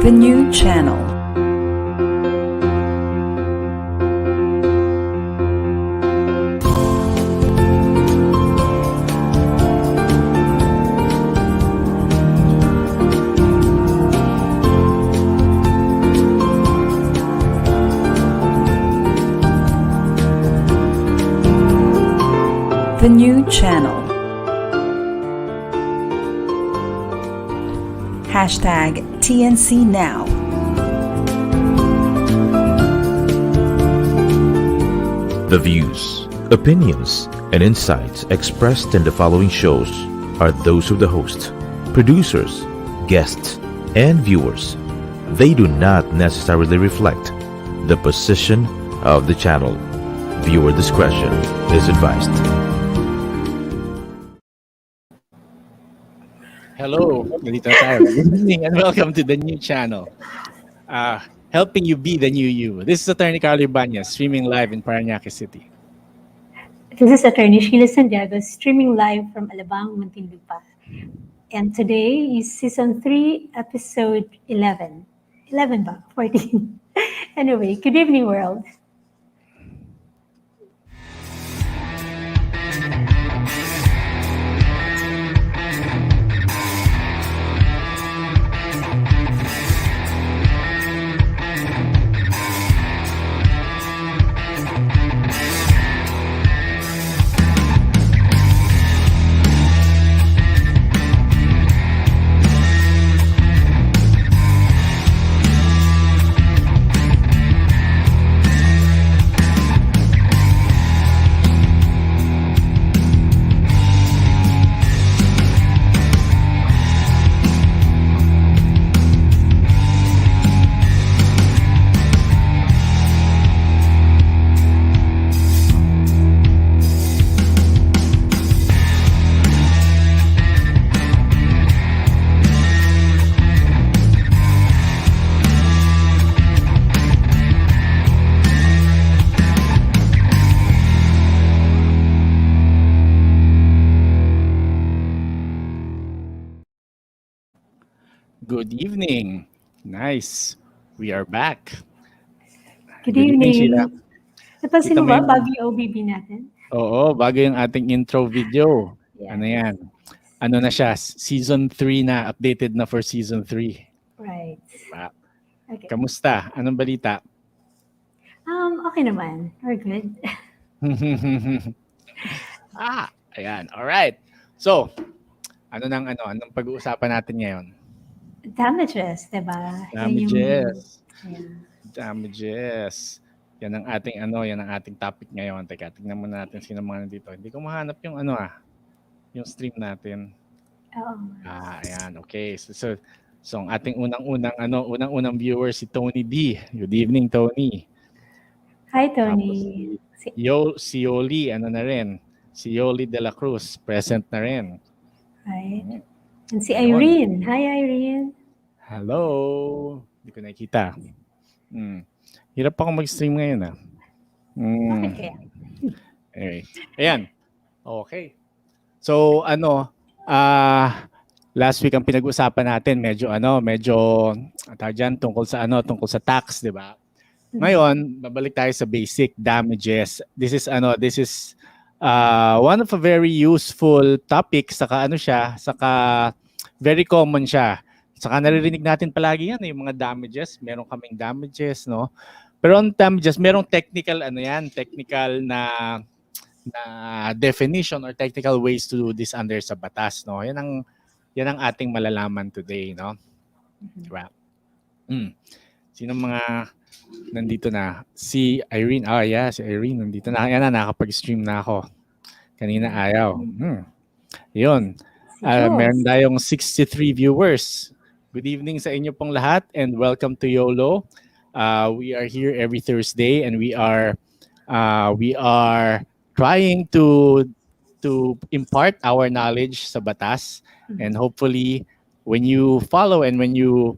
The new channel. The new channel. Hashtag TNC Now. The views, opinions, and insights expressed in the following shows are those of the host, producers, guests, and viewers. They do not necessarily reflect the position of the channel. Viewer discretion is advised. Hello, nandito na tayo. Good evening and welcome to the new channel. Helping you be the new you. This is Attorney Carlo Ybanez, streaming live in Parañaque City. This is Attorney Sheilla streaming live from Alabang, Muntinlupa. And today is Season 3, Episode 11. 11 ba? 14. Anyway, good evening, world. Good evening. Nice. We are back. Good evening, evening. Sheila. Napansin Kita mo mo ba yung- bago yung OBB natin? Oo, bago yung ating intro video. Yeah. Ano yan? Ano na siya? Season 3 na. Updated na for Season 3. Right. Diba? Okay. Kamusta? Anong balita? Okay naman. We're good. Ayan. Alright. So, anong pag-uusapan natin ngayon? Damages, diba? Damages. Yeah. Damages. Yan ang ating topic ngayon. Teka, tingnan muna natin sino mga nandito. Hindi ko mahanap yung yung stream natin. Oo. Ayan, okay. So ang ating unang-unang viewer si Tony D. Good evening, Tony. Hi, Tony. Si Yoli, na rin. Si Yoli de la Cruz, present na rin. Right. And si Irene. Hi, Irene. Hello. Hindi ko nakikita. Hirap ako mag-stream ngayon. Bakit kaya? Anyway. Ayan. Okay. So, last week ang pinag-usapan natin, medyo tungkol sa tax, di ba? Ngayon, babalik tayo sa basic damages. This is one of a very useful topic, saka very common siya. Saka naririnig natin palagi yan, yung mga damages. Meron kaming damages, no? Pero on damages, merong technical na definition or technical ways to do this under sa batas, no? Yan ang ating malalaman today, no? Diba? Sino mga nandito na? Si Irene. Si Irene nandito na. Yan na, nakapag-stream na ako. Kanina ayaw. Yun. Meron tayong 63 viewers. Good evening sa inyo pong lahat and welcome to YOLO. We are here every Thursday and we are trying to impart our knowledge sa batas, and hopefully when you follow and when you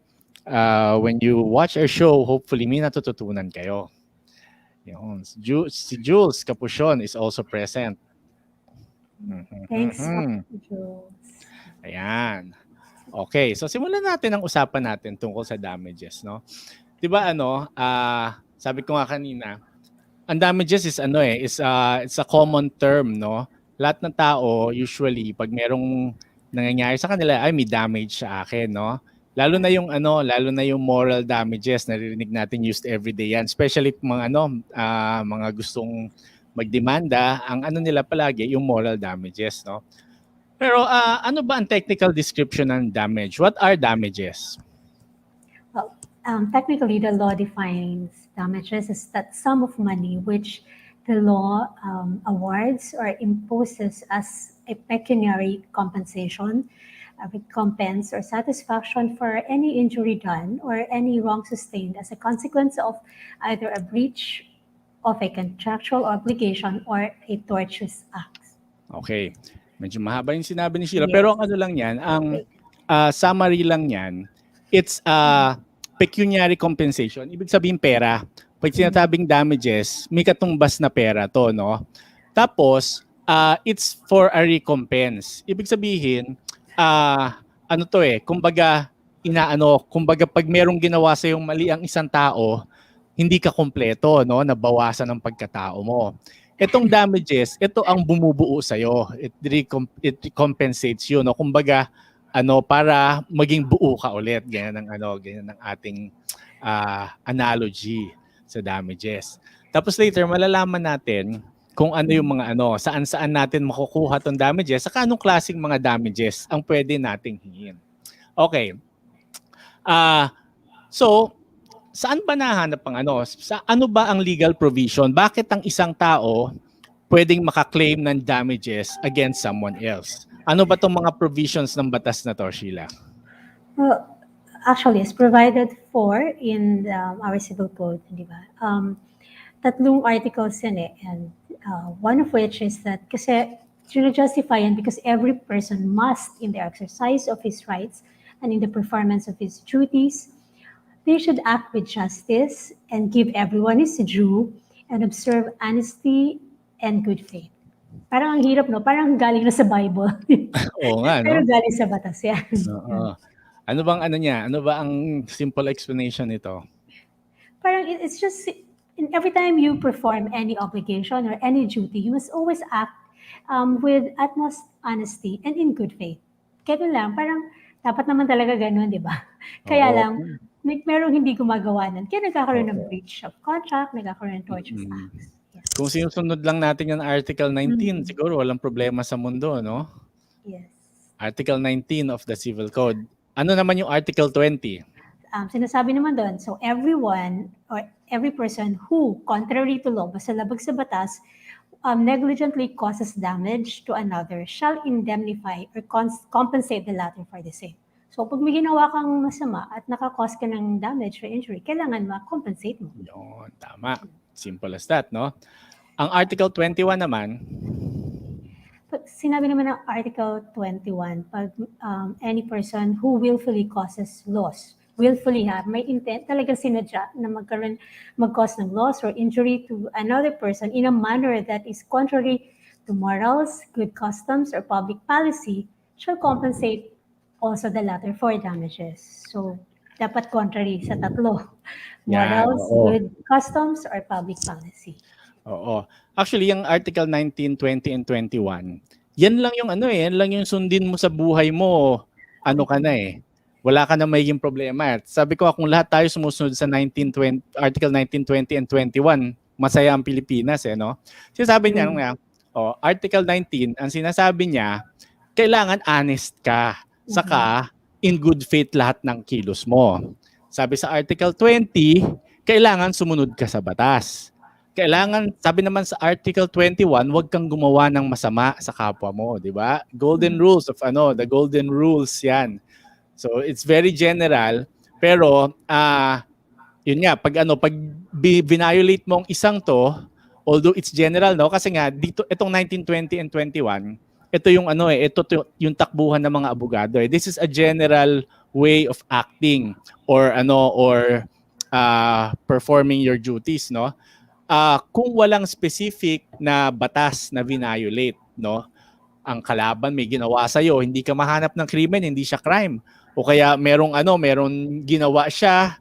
watch our show, hopefully may natututunan kayo. Yun. Si Jules Capuchon is also present. Thanks, Jules. Ayan. Okay, so simulan natin ang usapan natin tungkol sa damages, no? 'Di ba sabi ko nga kanina, ang damages is it's a common term, no? Lahat ng tao usually pag merong nangyayari sa kanila ay may damage sa akin, no? Lalo na yung moral damages, naririnig natin used every day yan, especially mga gustong magdemanda, ang nila palagi yung moral damages, no? Pero ano ba ang technical description ng damage? What are damages? Well, technically, the law defines damages as that sum of money which the law awards or imposes as a pecuniary compensation, recompense, or satisfaction for any injury done or any wrong sustained as a consequence of either a breach of a contractual obligation or a tortious act. Okay. Medyo mahaba yung sinabi ni Sheila. Yes. Pero ang lang yan, ang summary lang yan, it's pecuniary compensation. Ibig sabihin pera. Pag sinasabing damages, may katumbas na pera to, no? Tapos, it's for a recompense. Ibig sabihin, kumbaga pag merong ginawa sa yung mali ang isang tao, hindi ka kompleto, no? Nabawasan ng pagkatao mo. Itong damages, ito ang bumubuo sa iyo. It compensates you, no? Kumbaga, para maging buo ka ulit. Ganyan ang ating analogy sa damages. Tapos later malalaman natin kung ano yung mga saan natin makukuha tong damages, saka anong klaseng mga damages ang pwede nating hingin. Okay. So, saan ba nahanap ang ano ba ang legal provision? Bakit ang isang tao pwedeng makaklaim ng damages against someone else? Ano ba itong mga provisions ng batas na to, Sheila? Well, actually, it's provided for in our civil code, di ba? Tatlong articles yan eh. And one of which is that kasi justify yan because every person must, in the exercise of his rights and in the performance of his duties, they should act with justice and give everyone his due and observe honesty and good faith. Parang ang hirap, no? Parang galing na sa Bible. Oo nga, no? Pero galing sa batas yan. Oo. Ano bang niya? Ano ba ang simple explanation nito? Parang it's just, every time you perform any obligation or any duty, you must always act with utmost honesty and in good faith. Kaya lang, parang dapat naman talaga ganun, di ba? Kaya lang, merong hindi gumagawa nun. Kaya nagkakaroon ng breach of contract, nagkakaroon ng tortious acts. Yes. Kung sinusunod lang natin yung Article 19, siguro walang problema sa mundo, no? Yes. Article 19 of the Civil Code. Ano naman yung Article 20? Sinasabi naman doon, so everyone or every person who, contrary to law, basta labag sa batas, negligently causes damage to another shall indemnify or compensate the latter for the same. So pag may ginawa kang masama at nakakause ka ng damage or injury, kailangan ma-compensate mo. Yun, tama. Simple as that, no? Ang Article 21 naman, Pag sinabi naman ng Article 21, pag any person who willfully causes loss, willfully may intent talagang sinadya na mag-cause ng loss or injury to another person in a manner that is contrary to morals, good customs, or public policy, shall compensate also the latter for damages. So, dapat contrary sa tatlo. Morals, good customs, or public policy. Oo. Actually, yung Article 19, 20, and 21, yan lang yung yan lang yung sundin mo sa buhay mo, ka na eh. Wala ka na magiging problema. Sabi ko, kung lahat tayo sumusunod sa Article 19, 20, and 21, masaya ang Pilipinas, no? Sinasabi niya, Article 19, ang sinasabi niya, kailangan honest ka. Saka, in good faith lahat ng kilos mo. Sabi sa Article 20, kailangan sumunod ka sa batas. Kailangan, sabi naman sa Article 21, huwag kang gumawa ng masama sa kapwa mo, di ba? Golden rules of the golden rules yan. So it's very general, pero yun nga, pag violate mo ang isang to, although it's general, no? Kasi nga dito itong 19, 20 and 21, ito yung yung takbuhan ng mga abogado. This is a general way of acting or performing your duties, no? Kung walang specific na batas na violate, no? Ang kalaban may ginawa sa iyo, hindi ka mahanap ng krimen, hindi siya crime. O kaya merong ginawa siya,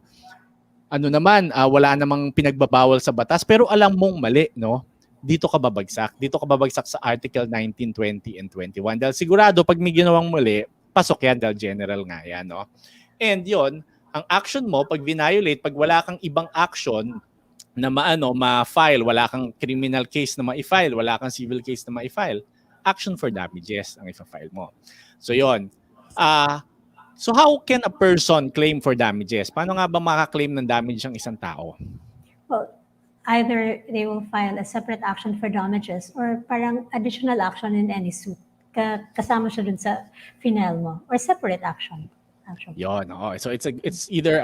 wala namang pinagbabawal sa batas, pero alam mong mali, no? Dito ka babagsak. Dito ka babagsak sa Article 19, 20, and 21. Dahil sigurado, pag may ginawang mali, pasok yan dahil general nga yan, no? And yon, ang action mo, pag violate, pag wala kang ibang action na ma-file, wala kang criminal case na ma-file, wala kang civil case na ma-file, action for damages ang i-file mo. So yon. So how can a person claim for damages? Paano nga ba makaklaim ng damage ang isang tao? Well, either they will file a separate action for damages or parang additional action in any suit. Kasama siya dun sa final mo or separate action. Yon, oh. So it's either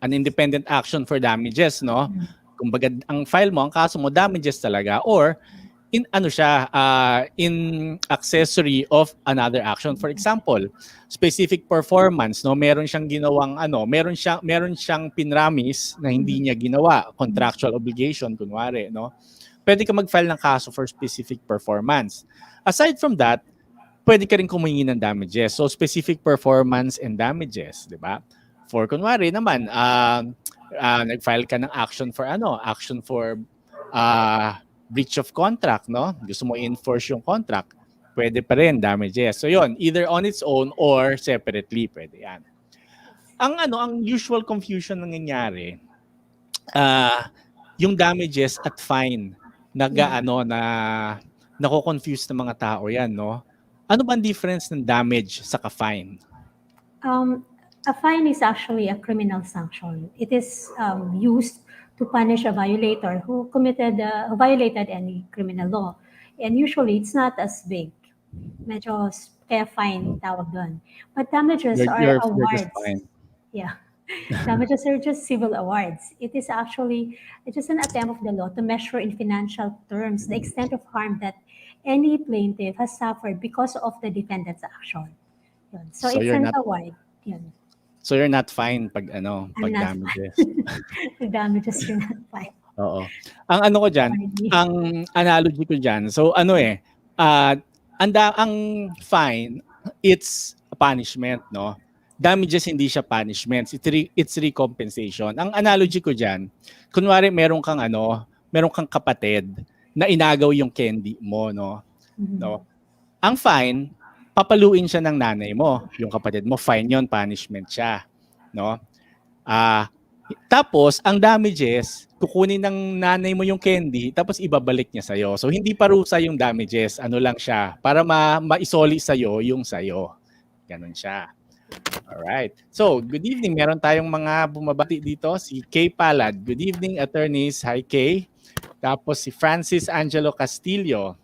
an independent action for damages, no? Kumbaga ang file mo, ang kaso mo damages talaga, or in in accessory of another action. For example, specific performance, no, meron siyang ginawang meron siyang pinramis na hindi niya ginawa, contractual obligation kunwari, no. Pwede ka mag-file ng kaso for specific performance. Aside from that, pwede ka rin kumingi ng damages. So specific performance and damages, 'di ba? For kunwari naman, nag-file ka ng action for breach of contract, no? Gusto mo enforce yung contract, pwede pa rin damages. So yon, either on its own or separately, pwede yan. Ang usual confusion na nangyayari, yung damages at fine, nako-confuse ng mga tao yan, no? Ano ba ang difference ng damage sa ka-fine? A fine is actually a criminal sanction. It is used to punish a violator who violated any criminal law. And usually, it's not as big. Medyo kaya fine tawag doon. But damages are awards. Yeah. Damages are just civil awards. It is actually just an attempt of the law to measure in financial terms the extent of harm that any plaintiff has suffered because of the defendant's action. Yun. So it's an award. Yun. So you're not fine pag damages. Damages you're not fine. Oo. Ang analogy ko diyan. So ang fine, it's a punishment, no? Damages hindi siya punishment, it's recompensation. Ang analogy ko diyan, kunwari meron kang kapatid na inagaw yung candy mo, no? Mm-hmm. No? Ang fine, papaluin siya ng nanay mo, yung kapatid mo, fine yon, punishment siya, no? Tapos ang damages, kukunin ng nanay mo yung candy, tapos ibabalik niya sa'yo. So hindi parusa yung damages, lang siya, para maisoli sa'yo yung sa'yo. Ganun siya. Alright. So, good evening. Meron tayong mga bumabati dito. Si Kay Palad. Good evening, attorneys. Hi, Kay. Tapos si Francis Angelo Castillo.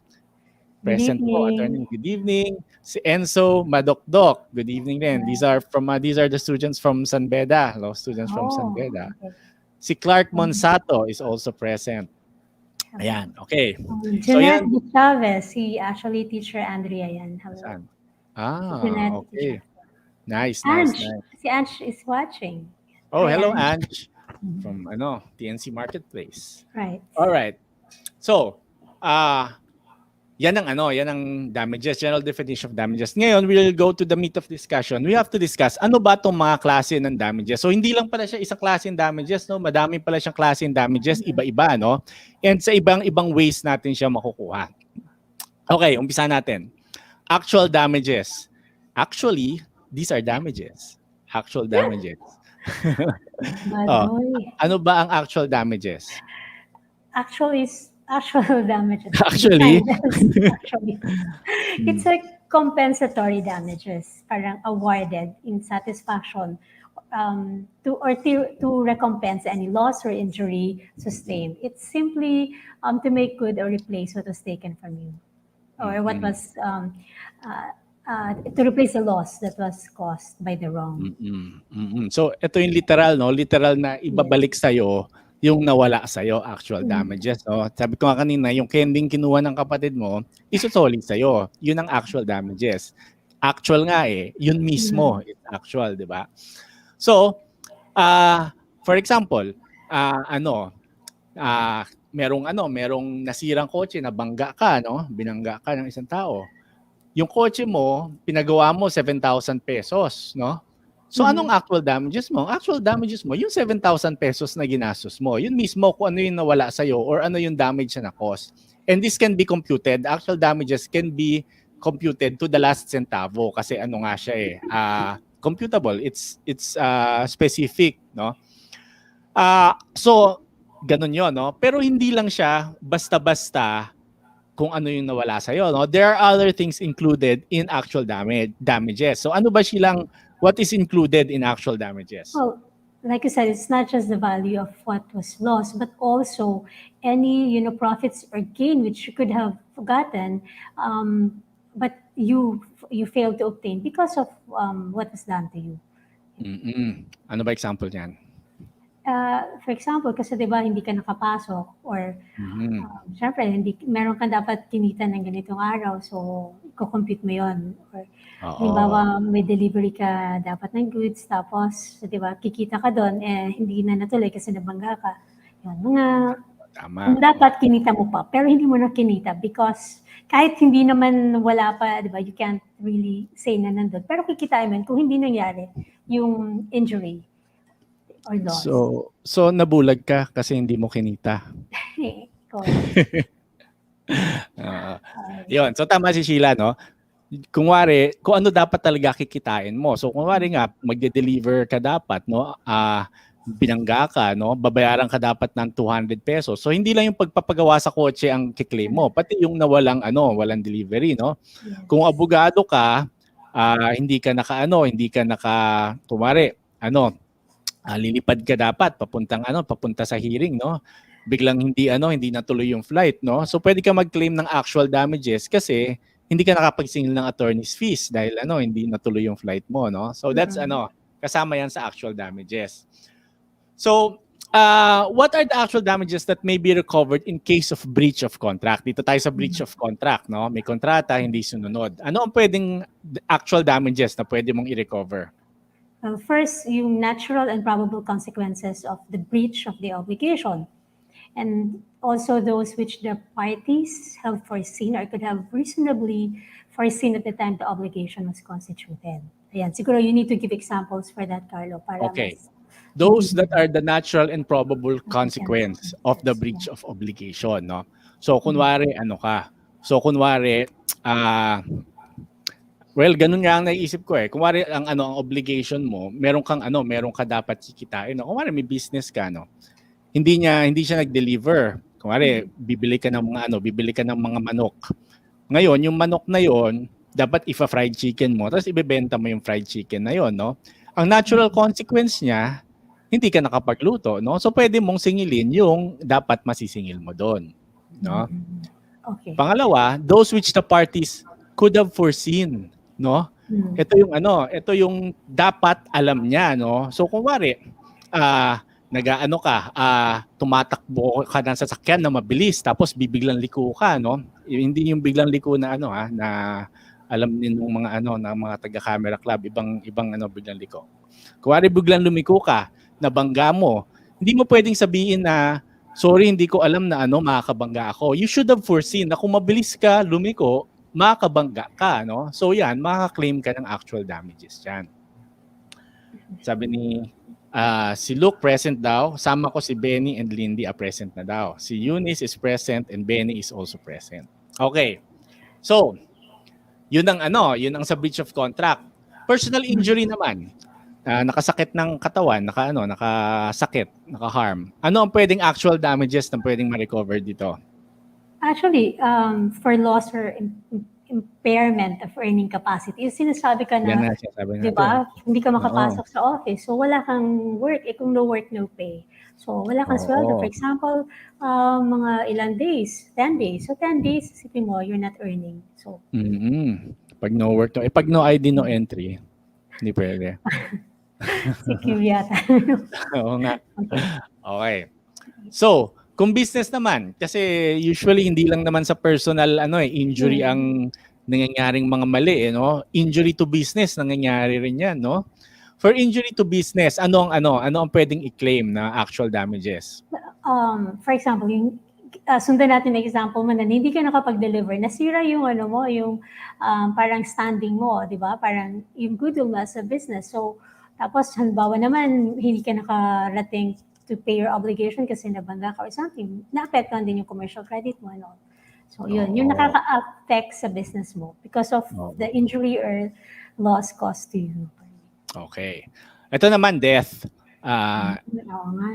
Present po, attorney. Good evening. Si Enzo Madokdok. Good evening din. These are the students from San Beda. Law students from San Beda. Okay. Si Clark Monsato is also present. Ayan, okay. Jeanette Chavez, si actually teacher Andrea yan. Hello. Saan? Jeanette, okay. Nice. Si Ange is watching. Oh, hello Ange. From TNC Marketplace. Right. All right. So, yan ang damages, general definition of damages. Ngayon, we'll go to the meat of discussion. We have to discuss ano ba itong mga klase ng damages. So, hindi lang pala siya isang klase ng damages, no? Madami pala siyang klase ng damages, iba-iba, no? And sa ibang ways natin siya makukuha. Okay, umpisa natin. Actual damages. Actually, these are damages. Actual damages. Ano ba ang actual damages? Actual damages. Actually, it's like compensatory damages, parang awarded in satisfaction to recompense any loss or injury sustained. It's simply to make good or replace what was taken from you, or what was to replace the loss that was caused by the wrong. So ito yung literal, no? Literal na ibabalik sa'yo yung nawala sa'yo, actual damages. No? Sabi ko nga kanina, yung candy kinuha ng kapatid mo, isusoli sa'yo. Yun ang actual damages. Actual nga yun mismo, it's actual, di ba? So, for example, merong nasirang kotse, nabangga ka, no? Binangga ka ng isang tao. yung kotse mo, pinagawa mo 7,000 pesos, no? So anong actual damages mo? Actual damages mo, yung 7,000 pesos na ginastos mo, yun mismo kung ano yung nawala sa'yo or ano yung damage na na-cause. And this can be computed. Actual damages can be computed to the last centavo kasi ano nga siya computable. It's specific, no? So ganun 'yon, no? Pero hindi lang siya basta-basta kung ano yung nawala sa iyo, no? There are other things included in actual damages. So ano ba silang what is included in actual damages? Well, like you said, it's not just the value of what was lost, but also any, profits or gain which you could have gotten, but you failed to obtain because of what was done to you. Ano ba example niyan? For example, kasi 'di ba hindi ka nakapasok or syempre meron kang dapat kinita ng ganitong araw, so i-compute mo 'yon. Or halimbawa may delivery ka dapat ng goods, tapos 'di ba kikita ka doon hindi na natuloy kasi nabangga ka. Yun, mga dapat kinita mo pa pero hindi mo na kinita because kahit hindi naman wala pa, 'di ba, you can't really say na nandun. Pero kikitain mo kung hindi nangyari yung injury. So nabulag ka kasi hindi mo kinita. Yun. So tama si Sheila, no? Kunwari, kung ano dapat talaga kikitain mo. So kunwari nga, magde-deliver ka dapat, no? Binangga ka, no? Babayaran ka dapat ng 200 pesos. So hindi lang yung pagpapagawa sa kotse ang kiklaim mo, pati yung nawalang walang delivery, no? Yes. Kung abogado ka, hindi ka kunwari, lilipad ka dapat papunta sa hearing, no? Biglang hindi natuloy yung flight, no? So pwede ka mag-claim ng actual damages kasi hindi ka nakapagsingil ng attorney's fees dahil hindi natuloy yung flight mo, no? So that's kasama yan sa actual damages. So what are the actual damages that may be recovered in case of breach of contract? Dito tayo sa breach of contract, no? May kontrata, hindi sununod. Ano ang pwedeng actual damages na pwede mong i-recover? First, yung natural and probable consequences of the breach of the obligation. And also those which the parties have foreseen or could have reasonably foreseen at the time the obligation was constituted. Ayan, siguro you need to give examples for that, Carlo. Okay. Those that are the natural and probable consequence of the breach of obligation, no? So, kunwari, well, ganun nga ang naisip ko Kunwari ang obligation mo, meron ka dapat kikitain. Kunwari may business ka, no. Hindi siya nag-deliver. Kunwari bibili ka ng mga manok. Ngayon, yung manok na yon, dapat fried chicken mo, tapos ibebenta mo yung fried chicken na yon, no. Ang natural consequence niya, hindi ka nakapagluto, no. So pwede mong singilin yung dapat masisingil mo doon, no. Okay. Pangalawa, those which the parties could have foreseen, no? Ito yung dapat alam niya, no? So kunwari, tumatakbo ka ng sasakyan na mabilis tapos bibiglang liko ka, no? Hindi yung biglang liko na na alam niyo ng mga ng mga taga-camera club, ibang biglang liko. Kunwari biglang lumiko ka, nabangga mo, hindi mo pwedeng sabihin na sorry, hindi ko alam na makakabangga ako. You should have foreseen na kung mabilis ka lumiko, makakabangga ka, no? So yan, makaka-claim ka ng actual damages yan. Sabi ni si Luke present daw, sama ko si Benny and Lindy present na daw. Si Eunice is present and Benny is also present. Okay. So, yun ang sa breach of contract. Personal injury naman. Nakasakit ng katawan, nakasakit, naka-harm. Ano ang pwedeng actual damages na pwedeng ma-recover dito? Actually, for loss or impairment of earning capacity, yung sinasabi ka na, di ba, hindi ka makapasok sa office, so wala kang work, kung no work, no pay. So wala kang sweldo. For example, mga ilang days, 10 days. So 10 days, isipin mo, you're not earning. So, pag no work, pag no ID, no entry, hindi pwede. Secure yata. Oo nga. Okay. So, kung business naman, kasi usually hindi lang naman sa personal injury ang nangyayaring mga mali, no? Injury to business nangyayari rin 'yan, no? For injury to business, ano ang pwedeng i-claim na actual damages? For example, yung sundan natin ang example mo na hindi ka nakapag-deliver, nasira yung ano mo, yung parang standing mo, di ba? Parang yung goodwill mo sa business. So, tapos halimbawa naman, hindi ka nakarating to pay your obligation kasi nabangga ka or something, na-apektuhan din yung commercial credit mo. No? So, yun, yung nakaka-affect sa business mo because of the injury or loss caused to you. Okay. Ito naman, death.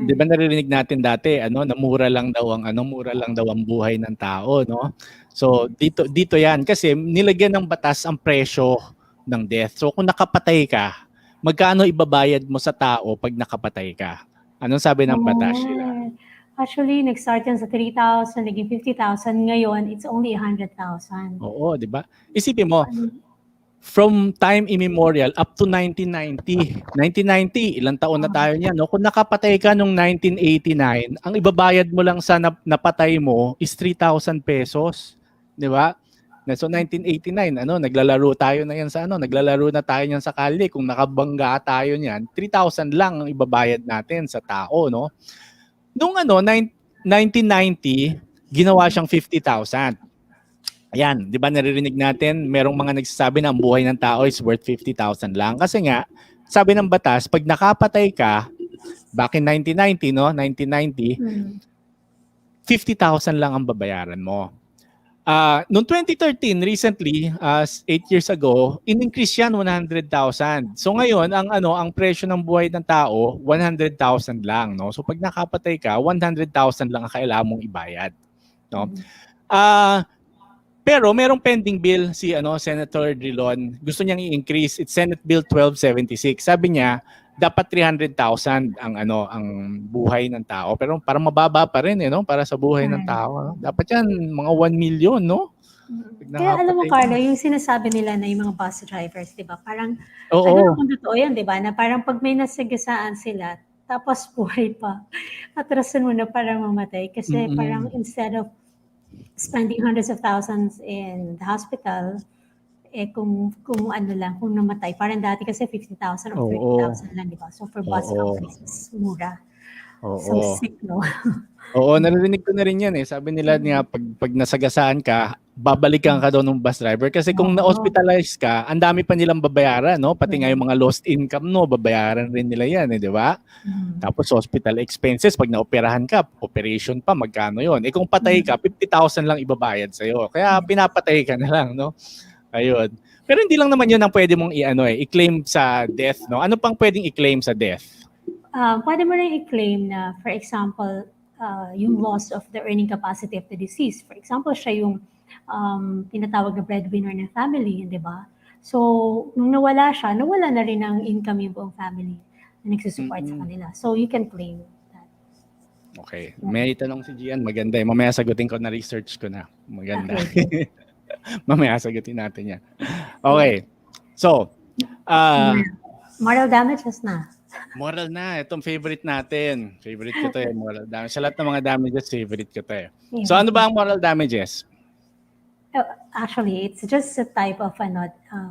Di ba naririnig natin dati, mura lang daw ang buhay ng tao, no? So dito 'yan kasi nilagyan ng batas ang presyo ng death. So kung nakapatay ka, magkano ibabayad mo sa tao pag nakapatay ka? Anong sabi ng batas, Sheila? Actually, nag-start yan sa 3,000, naging 50,000. Ngayon, it's only 100,000. Oo, di ba? Isipin mo, from time immemorial up to 1990. 1990, ilang taon na tayo niyan, no? Kung nakapatay ka nung 1989, ang ibabayad mo lang sa napatay mo is 3,000 pesos, 'di ba? So 1989, naglalaro tayo na yan sa naglalaro na tayo niyan sa kalye. Kung nakabangga tayo niyan, 3,000 lang ang ibabayad natin sa tao, no? Nung 1990, ginawa siyang 50,000. Ayan, 'di ba naririnig natin, merong mga nagsasabi na ang buhay ng tao is worth 50,000 lang. Kasi nga, sabi ng batas, pag nakapatay ka, back in 1990, no? 1990, 50,000 lang ang babayaran mo. Noong 2013, recently, 8 years ago, in-increase yan 100,000. So ngayon, ang presyo ng buhay ng tao, 100,000 lang, no? So pag nakapatay ka, 100,000 lang ang kailangan mong ibayad, no? Pero merong pending bill si Senator Drilon. Gusto niyang i-increase. It's Senate Bill 1276. Sabi niya, dapat 300,000 ang buhay ng tao. Pero para mababa pa rin para sa buhay ng tao. Dapat yan mga 1 million, no? Kaya alam mo, Carlo, yung sinasabi nila na yung mga bus drivers, di ba? Parang, kung totoo yan, di ba? Na parang pag may nasagasaan sila, tapos buhay pa, atrasan mo na parang mamatay. Kasi parang instead of spending hundreds of thousands in the hospital, kung namatay. Parang dati kasi 50,000 or 30,000 lang, di ba? So for bus companies, mura. So sick, no? Oo, narinig ko na rin yan eh. Sabi nila nga, pag nasagasaan ka, babalikan ka daw ng bus driver. Kasi kung na-hospitalize ka, ang dami pa nilang babayaran, no? Pati nga yung mga lost income, no? Babayaran rin nila yan, di ba? Tapos hospital expenses, pag naoperahan ka, operation pa, magkano yon? Kung patay ka, 50,000 lang ibabayad sa'yo. Kaya pinapatay ka na lang, no? Ayun. Pero hindi lang naman yun ang pwede mong i-claim sa death, no? Ano pang pwedeng i-claim sa death? Pwede mo rin i-claim na, for example, yung loss of the earning capacity of the deceased. For example, siya yung tinatawag na breadwinner ng family, di ba? So, nung nawala siya, nawala na rin ang income yung buong family na nagsusupport sa kanila. So, you can claim that. Okay. May tanong si Gian. Maganda. Mamaya sagutin ko na, research ko na. Maganda. Okay. Mamaya sagutin natin yan. Okay. So, moral damages na. Moral na. Itong favorite natin. Favorite ko to moral damage. Sa lahat ng mga damages, favorite ko to So, ano ba ang moral damages? Actually, it's just a type of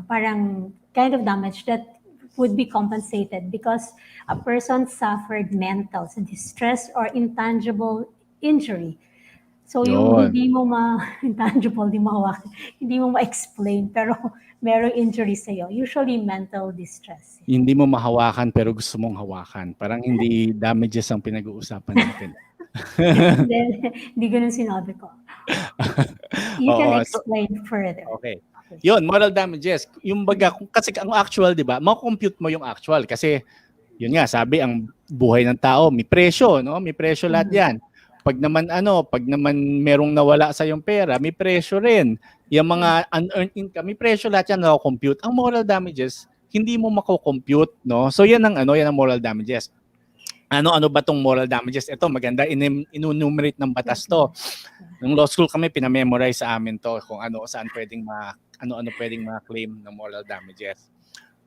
parang kind of damage that would be compensated because a person suffered mental distress or intangible injury. So yung hindi mo intangible, hindi mo ma-explain, pero merong injury sa'yo. Usually mental distress. Hindi mo mahawakan pero gusto mong hawakan. Parang hindi damages ang pinag-uusapan natin. Hindi ganun sinabi ko. You can explain further. Okay. Yun, moral damages. Yung baga, kasi ang actual, di ba, makocompute mo yung actual. Kasi, yun nga, sabi, ang buhay ng tao, may presyo, no? May presyo lahat yan. Pag naman merong nawala sa yung pera, may presyo rin. Yung mga unearned income, may presyo lahat yan na-compute. Ang moral damages, hindi mo mako-compute, no? So yan ang moral damages. Ano ba tong moral damages? Ito maganda, inunumerate ng batas to. Nung law school kami pinamemorize sa amin to kung saan pwedeng pwedeng ma-claim ng moral damages.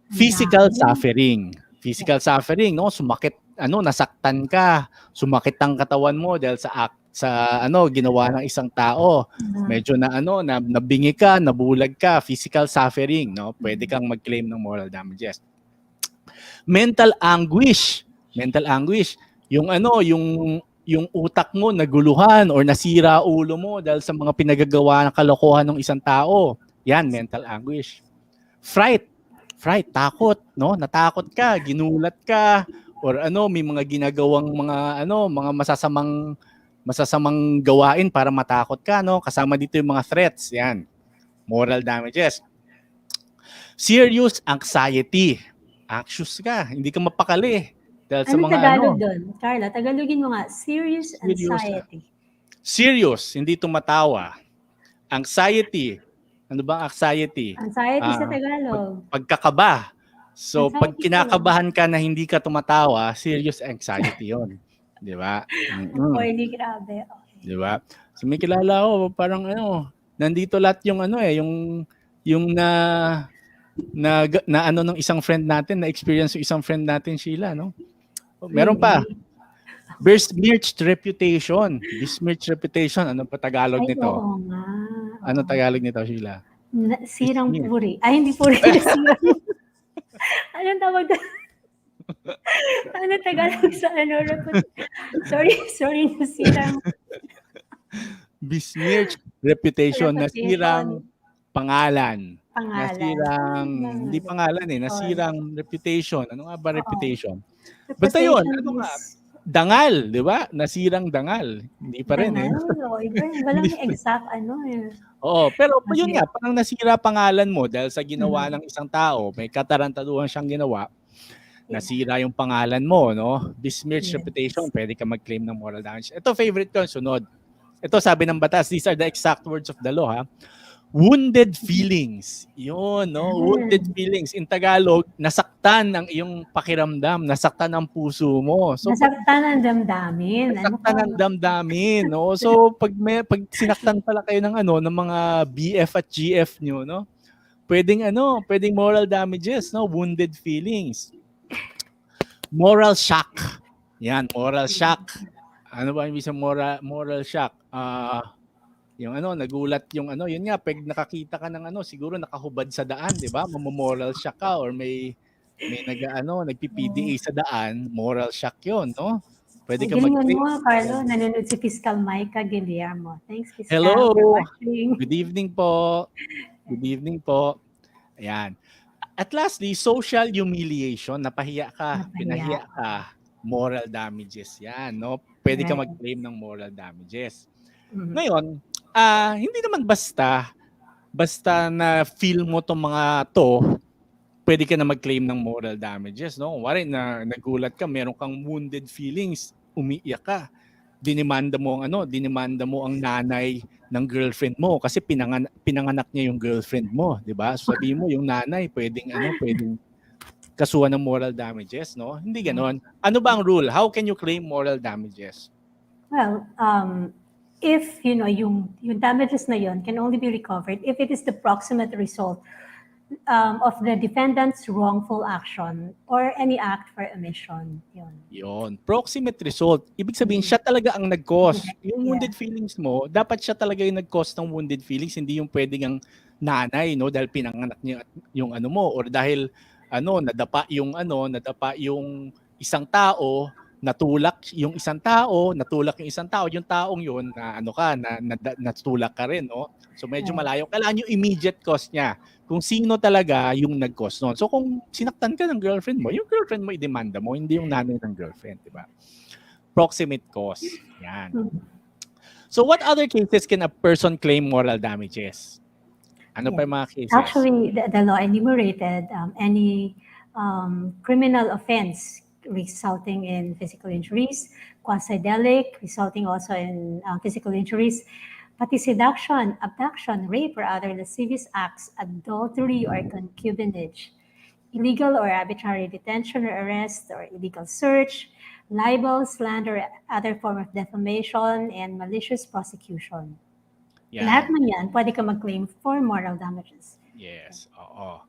Physical suffering. Physical suffering, no? Sumakit, nasaktan ka, sumakit ang katawan mo dahil sa ginawa ng isang tao. Medyo nabingi ka, nabulag ka, physical suffering, no? Pwede kang mag-claim ng moral damages. Mental anguish, yung yung utak mo naguluhan or nasira ulo mo dahil sa mga pinagagawa ng kalokohan ng isang tao. Yan, mental anguish. Fright, takot, no? Natakot ka, ginulat ka, or may mga ginagawang mga masasamang gawain para matakot ka, no? Kasama dito yung mga threats, yan. Moral damages. Serious anxiety. Anxious ka, hindi ka mapakali. Dahil sa Ano mga Tagalog doon? Carla, Tagalogin mo nga. Serious Serious. anxiety. Serious, hindi tumatawa. Anxiety. Ano ba ang anxiety? Anxiety sa Tagalog. Pagkakaba. So, Anxiety pag kinakabahan ka na hindi ka tumatawa, serious anxiety yon. Di ba? O, hindi grabe. Okay. Di ba? So, may kilala ako, parang nandito lahat yung yung na ng isang friend natin, na experience yung isang friend natin, Sheilla, no? Meron pa. Besmirched reputation. Besmirched reputation. Ano pa Tagalog Ay, nito? oo nga. Ano Tagalog nito, Sheilla? Sirang puri. Ay, hindi puri. Sirang. Anong tawag doon? Ano Tagalog sa Sorry, nasirang. Besmirched reputation. Nasirang pangalan. Nasirang, hindi pangalan nasirang reputation. Ano nga ba reputation? Basta yun, dangal, di ba? Nasirang dangal. Hindi pa rin Walang exact Oo, pero yun nga, parang nasira pangalan mo dahil sa ginawa ng isang tao, may katarantaduhan siyang ginawa, nasira yung pangalan mo, no? Besmirched reputation, pwede ka mag-claim ng moral damage. Ito, favorite ko, sunod. Ito, sabi ng batas, these are the exact words of the law, ha? Wounded feelings. Yun, no? Wounded feelings. In Tagalog, nasaktan ang iyong pakiramdam, nasaktan ang puso mo. So, nasaktan ang damdamin. Nasaktan ang damdamin, no? So, pag sinaktan pala kayo ng ng mga BF at GF nyo, no? Pwedeng moral damages, no? Wounded feelings. Moral shock. Yan, moral shock. Ano ba yung isang moral shock? Yung nagulat yung yun nga, pag nakakita ka ng siguro nakahubad sa daan, di ba? Moral shock ka or may nagpi-PDA sa daan, moral shock yun, no? Pwede ka mag-claim. Mo, Carlo, nanonood si Fiscal Micah Guillermo. Thanks, Fiscal. Hello. Good evening po. Good evening po. Ayan. At lastly, social humiliation, napahiya ka, pinahiya ka, moral damages yan, no? Pwede ka mag-claim ng moral damages. Ngayon, hindi naman basta na feel mo tong mga to, pwede ka na mag-claim ng moral damages, no? Wari na nagulat ka, meron kang wounded feelings, umiiyak ka, dinimanda mo ang nanay ng girlfriend mo kasi pinanganak niya yung girlfriend mo, di ba? So, sabi mo yung nanay pwedeng kasuhan ng moral damages, no? Hindi ganoon. Ano ba ang rule? How can you claim moral damages? Well, if yung damages na yon can only be recovered if it is the proximate result of the defendant's wrongful action or any act for omission. Yon. Proximate result. Ibig sabihin, siya talaga ang nag-cause. Yung wounded feelings mo, dapat siya talaga yung nag-cause ng wounded feelings, hindi yung pwedeng ang nanay, no, dahil pinanganak niya yung mo or dahil nadapa yung isang tao, natulak yung isang tao, yung taong yun na natulak ka rin, no? So medyo malayo. Kailangan yung immediate cause niya. Kung sino talaga yung nag-cause noon. So kung sinaktan ka ng girlfriend mo, yung girlfriend mo i-demanda mo, hindi yung nanay ng girlfriend, di ba? Proximate cause. Yan. So what other cases can a person claim moral damages? Ano pa yung mga cases? Actually, the law enumerated any criminal offense resulting in physical injuries, quasi-delict resulting also in physical injuries, pati seduction, abduction, rape, or other lascivious acts, adultery or concubinage, illegal or arbitrary detention or arrest or illegal search, libel, slander, other form of defamation, and malicious prosecution. Yan. Lahat man yan, pwede ka mag-claim for moral damages. Yes, oo.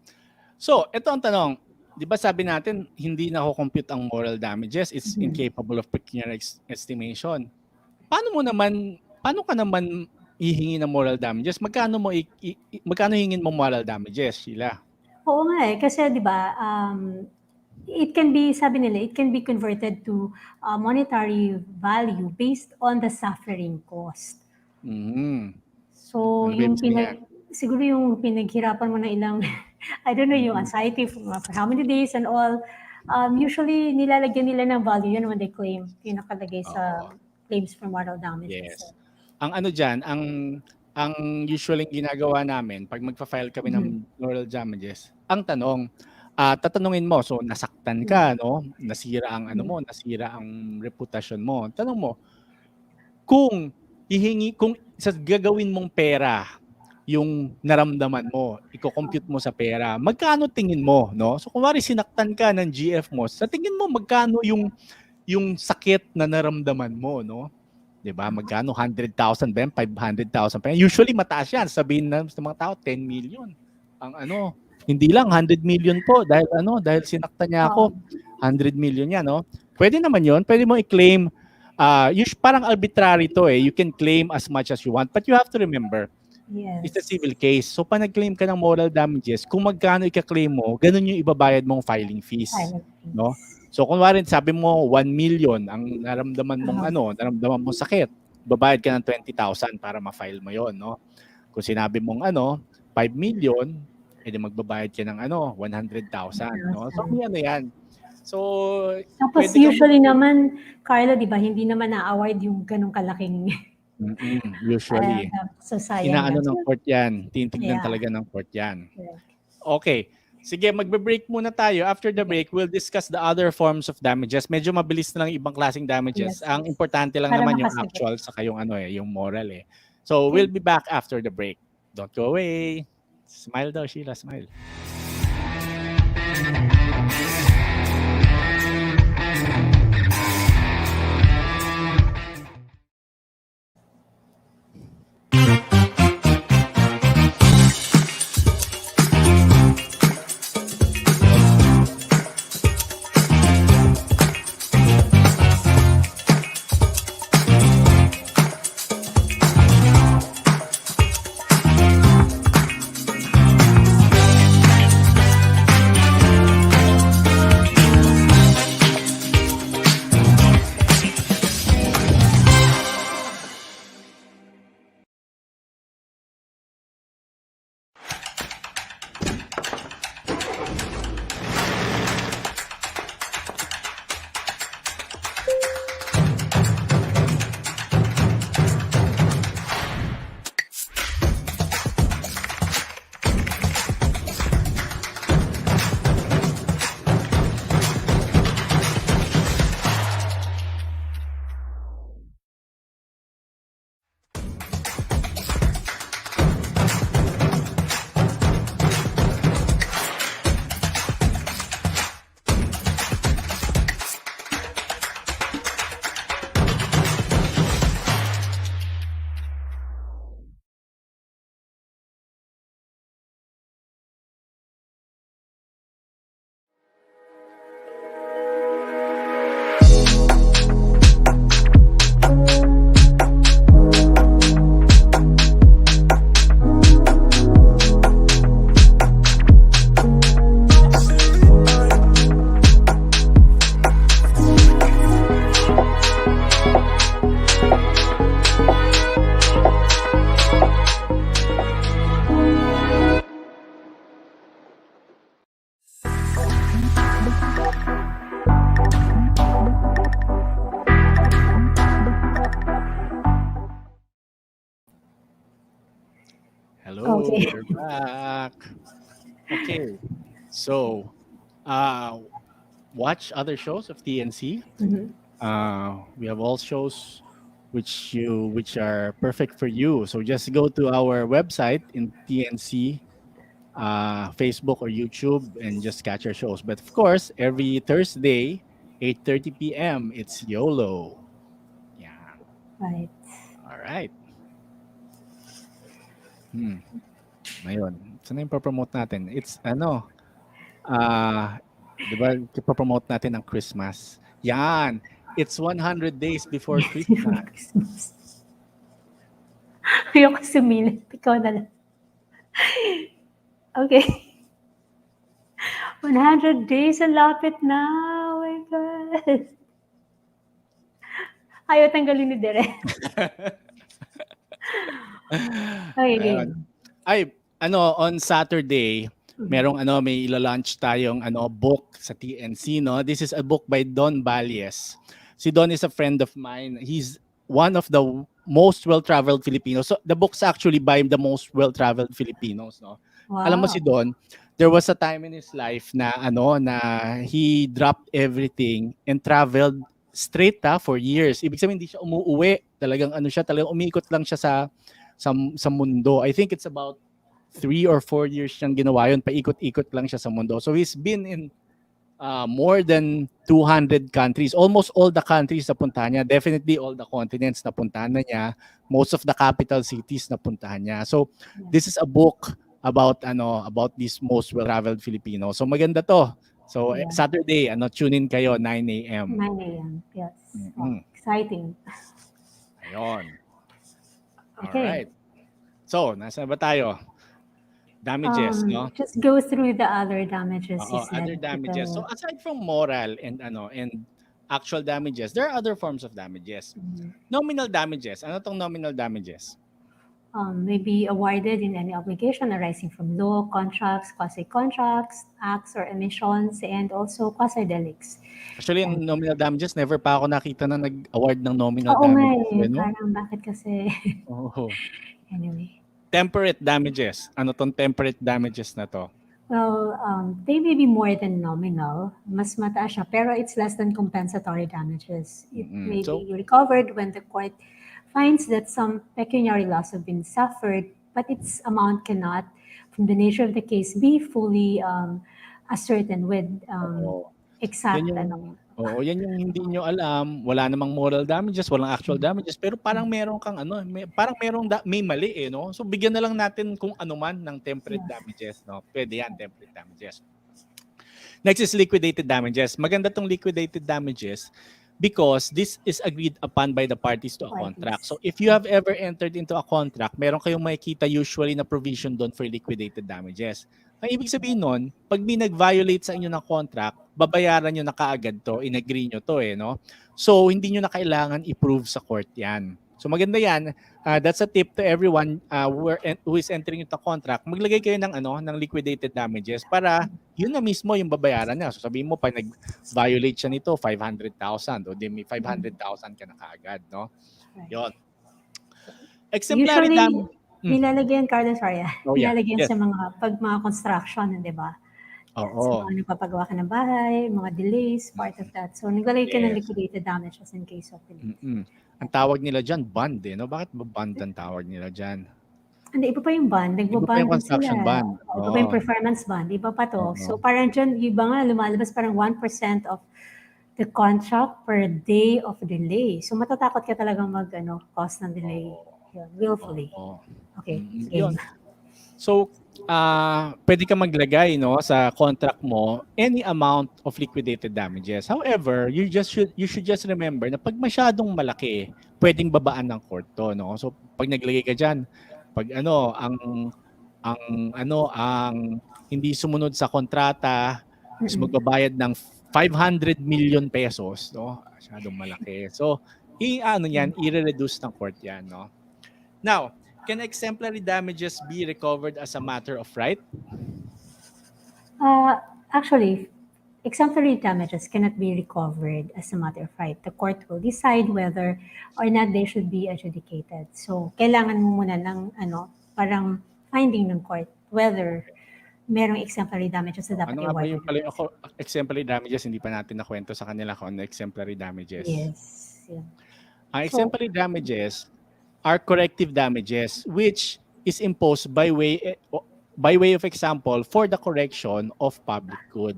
So, ito ang tanong. Di ba sabi natin, hindi na-compute ang moral damages. It's incapable of pecuniary estimation. Paano ka naman hihingi ng moral damages? Magkano hingin mo moral damages, Sheilla? Oo nga kasi di ba, it can be, sabi nila, it can be converted to monetary value based on the suffering cost. Mhm. So, Ano ba ibig sabihin? siguro yung pinaghirapan mo na ilang, I don't know, yung Mhm. anxiety for how many days and all, usually nilalagyan nila ng value yun when they claim, yung nakalagay sa Oo. claims for moral damages. Yes. Ang ano diyan, ang usually ginagawa namin 'pag magfa-file kami ng moral damages, ang tanong, tatanungin mo, so nasaktan ka 'no, nasira ang ano mo, nasira ang reputasyon mo. Tanong mo, kung sa gagawin mong pera yung naramdaman mo, iko-compute mo sa pera, magkano tingin mo 'no? So kunwari sinaktan ka ng GF mo, sa tingin mo magkano yung sakit na naramdaman mo 'no? 'Di ba? Magkano, 100,000 ba yan, 500,000 pa yan? Usually mataas yan, sabihin na sa mga tao 10 million. Ang ano, hindi lang 100 million po dahil sinaktan niya ako, 100 million yan, no? Pwede naman 'yon, pwede mo i-claim. Parang arbitrary to eh. You can claim as much as you want, but you have to remember, Yes. it's a civil case. So pag nag-claim ka ng moral damages, kung magkano i-claim mo, ganun yung ibabayad mong filing fees, Silent no? fees. So kunwari sabi mo 1 million ang naramdaman mong naramdaman mong sakit, babayad ka ng 20,000 para ma-file mo 'yon, no? Kung sinabi mong 5 million, edi magbabayad ka ng 100,000, no? So may ano 'yan. So Tapos pwede kang usually naman, Carlo, di ba, hindi naman na-award yung ganong kalaking usually so sayang inaano lang. ng court 'yan, tinitignan Yeah. talaga ng court 'yan. Correct. Okay. Sige, magbe-break muna tayo. After the break, we'll discuss the other forms of damages. Medyo mabilis na lang yung ibang klaseng damages. Yes. Ang importante lang Para naman yung makasagot. actual saka yung yung moral eh. So, we'll be back after the break. Don't go away. Smile daw, Sheila, smile. Hello, Okay. we're back. Okay, so watch other shows of TNC. We have all shows which are perfect for you. So just go to our website in TNC, Facebook or YouTube, and just catch our shows. But of course, every Thursday, 8:30 p.m. it's YOLO. Yeah. Right. All right. Ngayon, saan na yung promote natin? It's di ba, ipopromote natin ang Christmas. Yan. It's 100 days before Christmas. Christmas. Ayoko sumilip. Ikaw na lang. Okay. 100 days, ang lapit na. Oh my God. Ayaw tanggalin ni Direk. Okay, Ayun. game. Ay, on Saturday, may ila-launch tayong book sa TNC, no? This is a book by Don Valles. Si Don is a friend of mine. He's one of the most well-traveled Filipinos. So the book's actually by the most well-traveled Filipinos, no? Wow. Alam mo si Don, there was a time in his life na na he dropped everything and traveled straight for years. Ibig sabihin hindi siya umuuwi. Talagang talagang umiikot lang siya sa mundo. I think it's about 3 or 4 years siyang ginawa yun. Paikot-ikot lang siya sa mundo. So he's been in more than 200 countries. Almost all the countries na puntahan niya. Definitely all the continents na puntahan na niya. Most of the capital cities na puntahan niya. So this is a book about this most well-traveled Filipino. So maganda to. So Yeah. Saturday, tune in kayo 9 a.m. 9 a.m. Yes. Mhm. Wow, exciting. Ayun. Okay. Alright. So, nasa ba tayo? Damages, no? Just go through the other damages you Oo, said. other damages. So aside from moral and actual damages, there are other forms of damages. Nominal damages. Ano tong nominal damages? May be awarded in any obligation arising from law, contracts, quasi-contracts, acts or emissions, and also quasi-delicts. Actually, yung nominal damages, never pa ako nakita na nag-award ng nominal Oo nga damages. eh, No? parang bakit kasi, Oo. anyway. Temperate damages. Ano tong temperate damages na to? Well, they may be more than nominal, mas mataas siya, pero it's less than compensatory damages. It may So- be recovered when the court finds that some pecuniary loss have been suffered, but its amount cannot, from the nature of the case, be fully ascertained with Oo. exact, Yan yung hindi nyo alam. Wala namang moral damages, walang actual damages, pero parang meron kang may mali no? So bigyan na lang natin kung ano man ng temperate damages, no? Pwede yan, temperate damages. Next is liquidated damages. Maganda tong liquidated damages because this is agreed upon by the parties to a contract. So if you have ever entered into a contract, meron kayong makikita usually na provision doon for liquidated damages. Ang ibig sabihin nun, pag may nag-violate sa inyo ng contract, babayaran nyo na kaagad to, in-agree nyo to no? So hindi nyo na kailangan i-prove sa court yan. So maganda yan. That's a tip to everyone who is entering into a contract. Maglagay kayo ng liquidated damages para yun na mismo yung babayaran niya. So sabihin mo, pag nag-violate siya nito, 500,000 o di may 500,000 ka na kaagad, no? Yun. Exemplary Usually, damages. nilalagyan, Carlo, sorry, nilalagyan Yes. sa mga construction, di ba? Oo. Sa mga nagpapagawa ka ng bahay, mga delays, part of that. So, naglalagay ka ng Yes. liquidated damages in case of delay. Ang tawag nila dyan, bond no? Bakit ba bond ang tawag nila dyan? Hindi, iba pa yung bond. Iba pa Nagbabond yung construction sila. bond. Iba pa yung performance bond. Iba pa to. Oo. So, parang dyan, iba nga, lumalabas parang 1% of the contract per day of delay. So, matatakot ka talagang cause ng delay. Yun, willfully. Oo. Okay. Yun. So, pwede ka maglagay sa contract mo any amount of liquidated damages. However, you should just remember na pag masyadong malaki, pwedeng babaan ng court to, no? So, pag naglagay ka diyan, pag ang hindi sumunod sa kontrata, is magbabayad ng 500 million pesos, no? Masyadong malaki. So, i-reduce ng court 'yan, no? Now, can exemplary damages be recovered as a matter of right? Actually, exemplary damages cannot be recovered as a matter of right. The court will decide whether or not they should be adjudicated. So, kailangan mo muna ng parang finding ng court whether merong exemplary damages na dapat Ano nga ba yung i-award. exemplary damages? Hindi pa natin nakwento sa kanila kung ano exemplary damages. Yes. Yeah. Ang exemplary damages are corrective damages which is imposed by way of example for the correction of public good.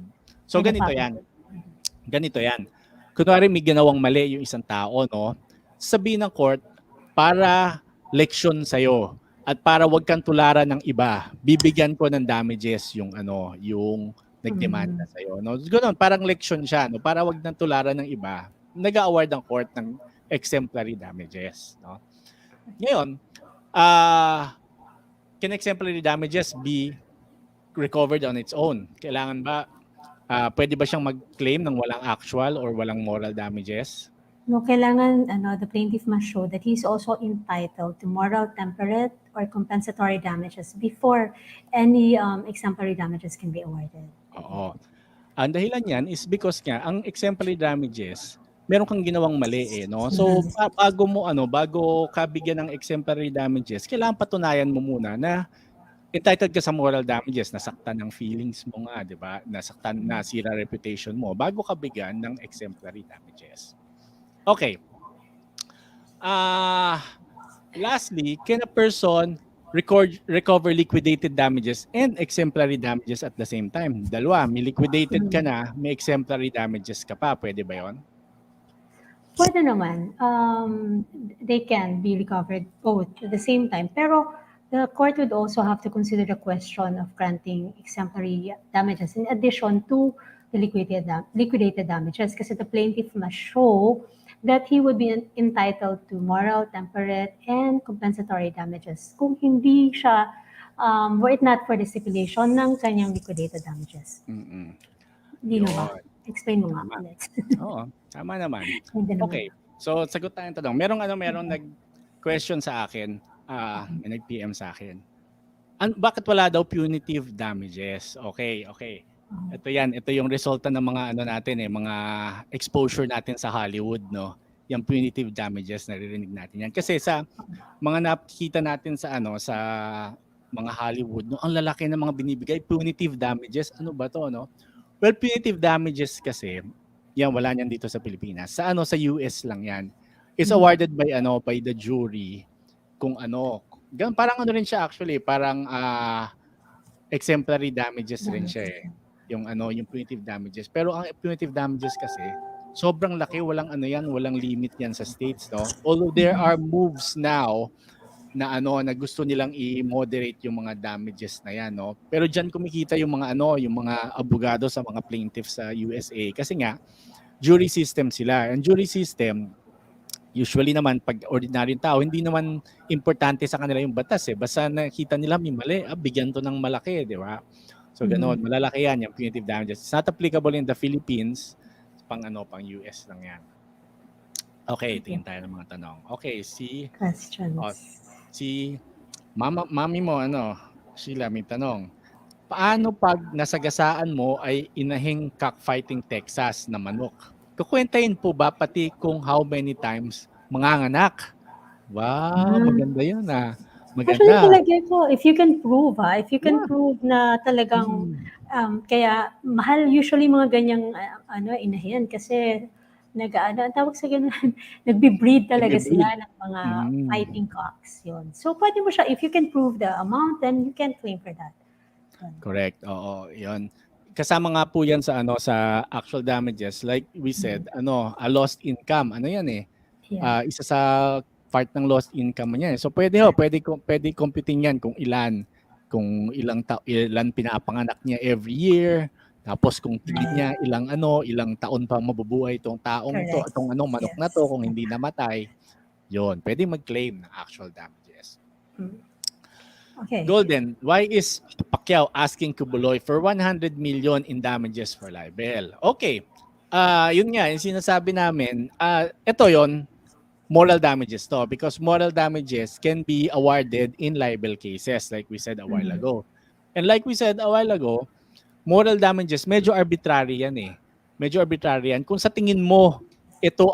So ganito yan. Kunwari may ginawang mali yung isang tao, no? Sabihin ng court, para leksyon sa'yo at para wag kang tularan ng iba, bibigyan ko ng damages yung nagdemanda sa'yo. No? Ganun, parang leksyon siya, no? Para wag nang tularan ng iba, nag-award ng court ng exemplary damages. No? Ngayon, can exemplary damages be recovered on its own? Kailangan ba Pwede ba siyang mag-claim ng walang actual or walang moral damages? No, kailangan the plaintiff must show that he is also entitled to moral, temperate, or compensatory damages before any exemplary damages can be awarded. Oo. Ang dahilan niyan is because nga ang exemplary damages, meron kang ginawang mali no. So bago ka bigyan ng exemplary damages, kailangan patunayan mo muna na entitled ka sa moral damages, nasaktan ng feelings mo nga, 'di ba? Nasira reputation mo bago ka bigyan ng exemplary damages. Okay. Lastly, can a person recover liquidated damages and exemplary damages at the same time? Dalawa, may liquidated ka na, may exemplary damages ka pa. Pwede ba 'yon? Pwede naman. They can be recovered both at the same time. Pero the court would also have to consider the question of granting exemplary damages in addition to the liquidated damages kasi the plaintiff must show that he would be entitled to moral, temperate, and compensatory damages kung hindi siya, were it not for the stipulation ng kanyang liquidated damages. Hindi na ba? Explain mo nga ulit. Oo, tama naman. Hindi naman. Okay, so sagot tayong tanong. Merong nag-question sa akin, may nag-PM sa akin. Bakit wala daw punitive damages? Okay. Ito yung resulta ng mga natin mga exposure natin sa Hollywood, no. Yung punitive damages naririnig natin yan. Kasi sa mga nakikita natin sa sa mga Hollywood, no, ang lalaki ng mga binibigay punitive damages. Ano ba 'to, no? Well, punitive damages kasi yan wala niyan dito sa Pilipinas. Sa sa US lang yan. It's awarded by the jury kung parang rin siya actually, parang exemplary damages rin siya eh. Yung punitive damages. Pero ang punitive damages kasi sobrang laki, walang walang limit yan sa states, no. Although there are moves now na na gusto nilang i-moderate yung mga damages na yan, no. Pero diyan kumikita yung mga yung mga abogado sa mga plaintiffs sa USA kasi nga jury system sila. And jury system usually naman pag ordinaryong tao hindi naman importante sa kanila yung batas eh. Basta nakita nila may mali, bigyan to ng malaki, di ba? So ganoon, malalaki yan yung punitive damages. It's not applicable in the Philippines, pang US lang yan. Okay, tingin tayo ng mga tanong. Okay, questions. Si mami mo Sheila may tanong. Paano pag nasagasaan mo ay inahing cockfighting Texas na manok? Kukwentahin po ba pati kung how many times manganganak? Wow, maganda 'yun Maganda. Actually, talaga ito, if you can prove prove na talagang kaya mahal usually mga ganyang inahin kasi ang tawag sa ganun, nagbe-breed talaga sila ng mga fighting cocks yun. So pwede mo siya, if you can prove the amount, then you can claim for that. Correct. Oo, 'yun. Kasama nga po 'yan sa sa actual damages, like we said, a lost income. Yan eh. Yeah. Isa sa part ng lost income niya. So pwede computing 'yan kung ilan ilang pinapanganak niya every year. Tapos kung tingin niya ilang taon pa mabubuhay itong taong ito, itong manok na to kung hindi namatay. 'Yon, pwede mag-claim ng actual damages. Okay. Golden, why is Pacquiao asking Kubuloy for 100 million in damages for libel? Okay. Yun nga, yung sinasabi namin, ito yon moral damages to because moral damages can be awarded in libel cases like we said a while ago. And like we said a while ago, moral damages medyo arbitrary yan eh. Medyo arbitrary yan. Kung sa tingin mo ito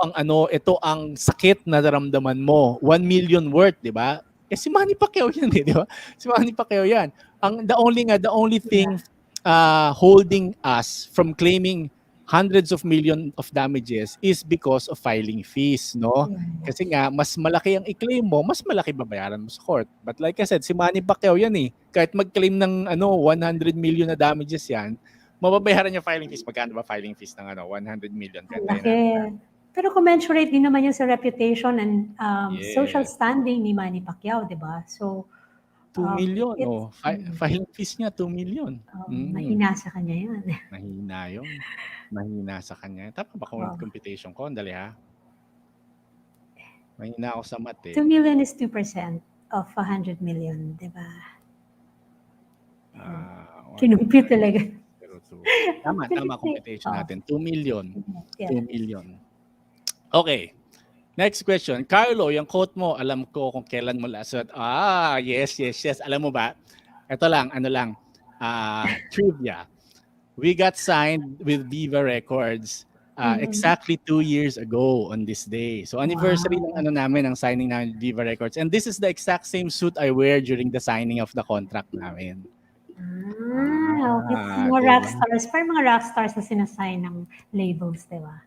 ang sakit na naramdaman mo, 1 million worth, 'di ba? Si Manny Pacquiao yan eh, di ba? Si Manny Pacquiao yan. The only thing holding us from claiming hundreds of millions of damages is because of filing fees, no? Kasi nga, mas malaki ang i-claim mo, mas malaki babayaran mo sa court. But like I said, si Manny Pacquiao yan eh. Kahit mag-claim ng 100 million na damages yan, mababayaran niya filing fees. Magkano ba filing fees ng 100 million? Okay. Pero commensurate din naman yan sa reputation and social standing ni Manny Pacquiao, di ba? So, 2 million. Filing fees niya, 2 million. Mahina sa kanya yan. Mahina yun. Mahina sa kanya. Tama ba kung computation ko? Andali ha. Mahina ako sa math eh. 2 million is 2% of 100 million, di ba? Kinumpute talaga. Pero 2 Tama, Actually, computation oh, natin. 2 million. yeah. 2 million. Okay. Next question. Carlo, yung quote mo, alam ko kung kailan mo last. Yes. Alam mo ba? Ito lang, trivia. We got signed with Viva Records exactly 2 years ago on this day. So anniversary Wow. ng namin, ang signing namin with Viva Records. And this is the exact same suit I wear during the signing of the contract namin. Okay. Mga Diba? rock stars. Parang mga rock stars na sinasign ng labels, di ba?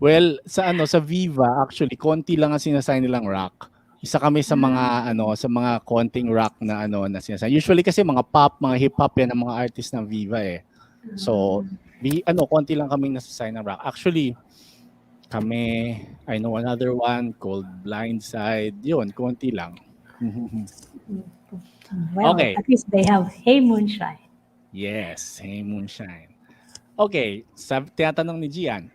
Well, sa Viva actually konti lang ang sinasign nilang rock. Isa kami sa mga sa mga konting rock na na sinasign. Usually kasi mga pop, mga hip hop yan ang mga artist ng Viva eh. So, konti lang kaming nasasign ng rock. Actually, kami, I know another one called Blindside. Yun, konti lang. Well, Okay. at least they have Hey Moonshine. Yes, Hey Moonshine. Okay, tinatanong ni Gian.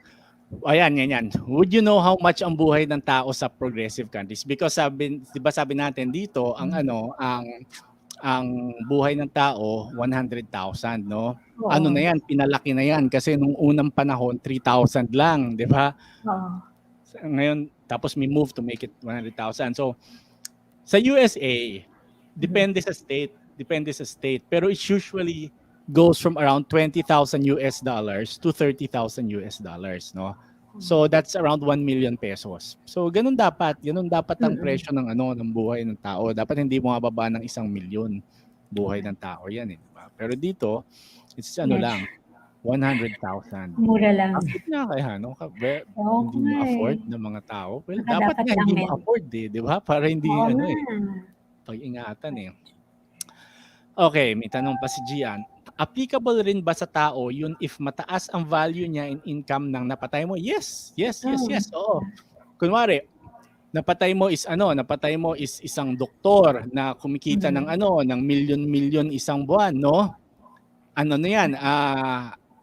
Ayan, yan. Would you know how much ang buhay ng tao sa progressive countries? Because sabi natin dito, ang buhay ng tao 100,000, no? Oo. Ano na yan, pinalaki na yan kasi nung unang panahon 3,000 lang, 'di ba? Oo. Ngayon tapos may move to make it 100,000. So sa USA, depende sa state, pero it usually goes from around $20,000 to $30,000, no? So that's around 1 million pesos. So ganun dapat ang presyo ng ng buhay ng tao. Dapat hindi mo mababa ng 1 milyon buhay ng tao 'yan eh, diba? Pero dito, it's lang 100,000. Mura lang. Bakit nga kaya Oo, hindi ma-afford ng mga tao? Well, Baka dapat dapat nga lang hindi din. ma-afford di ba? Para hindi Oo nga. pag-ingatan eh. Okay, may tanong pa si Gian. Applicable rin ba sa tao yun if mataas ang value niya in income ng napatay mo? Yes. Oo. Kunwari, napatay mo is isang doktor na kumikita ng ng milyon isang buwan, no? Ano na yan?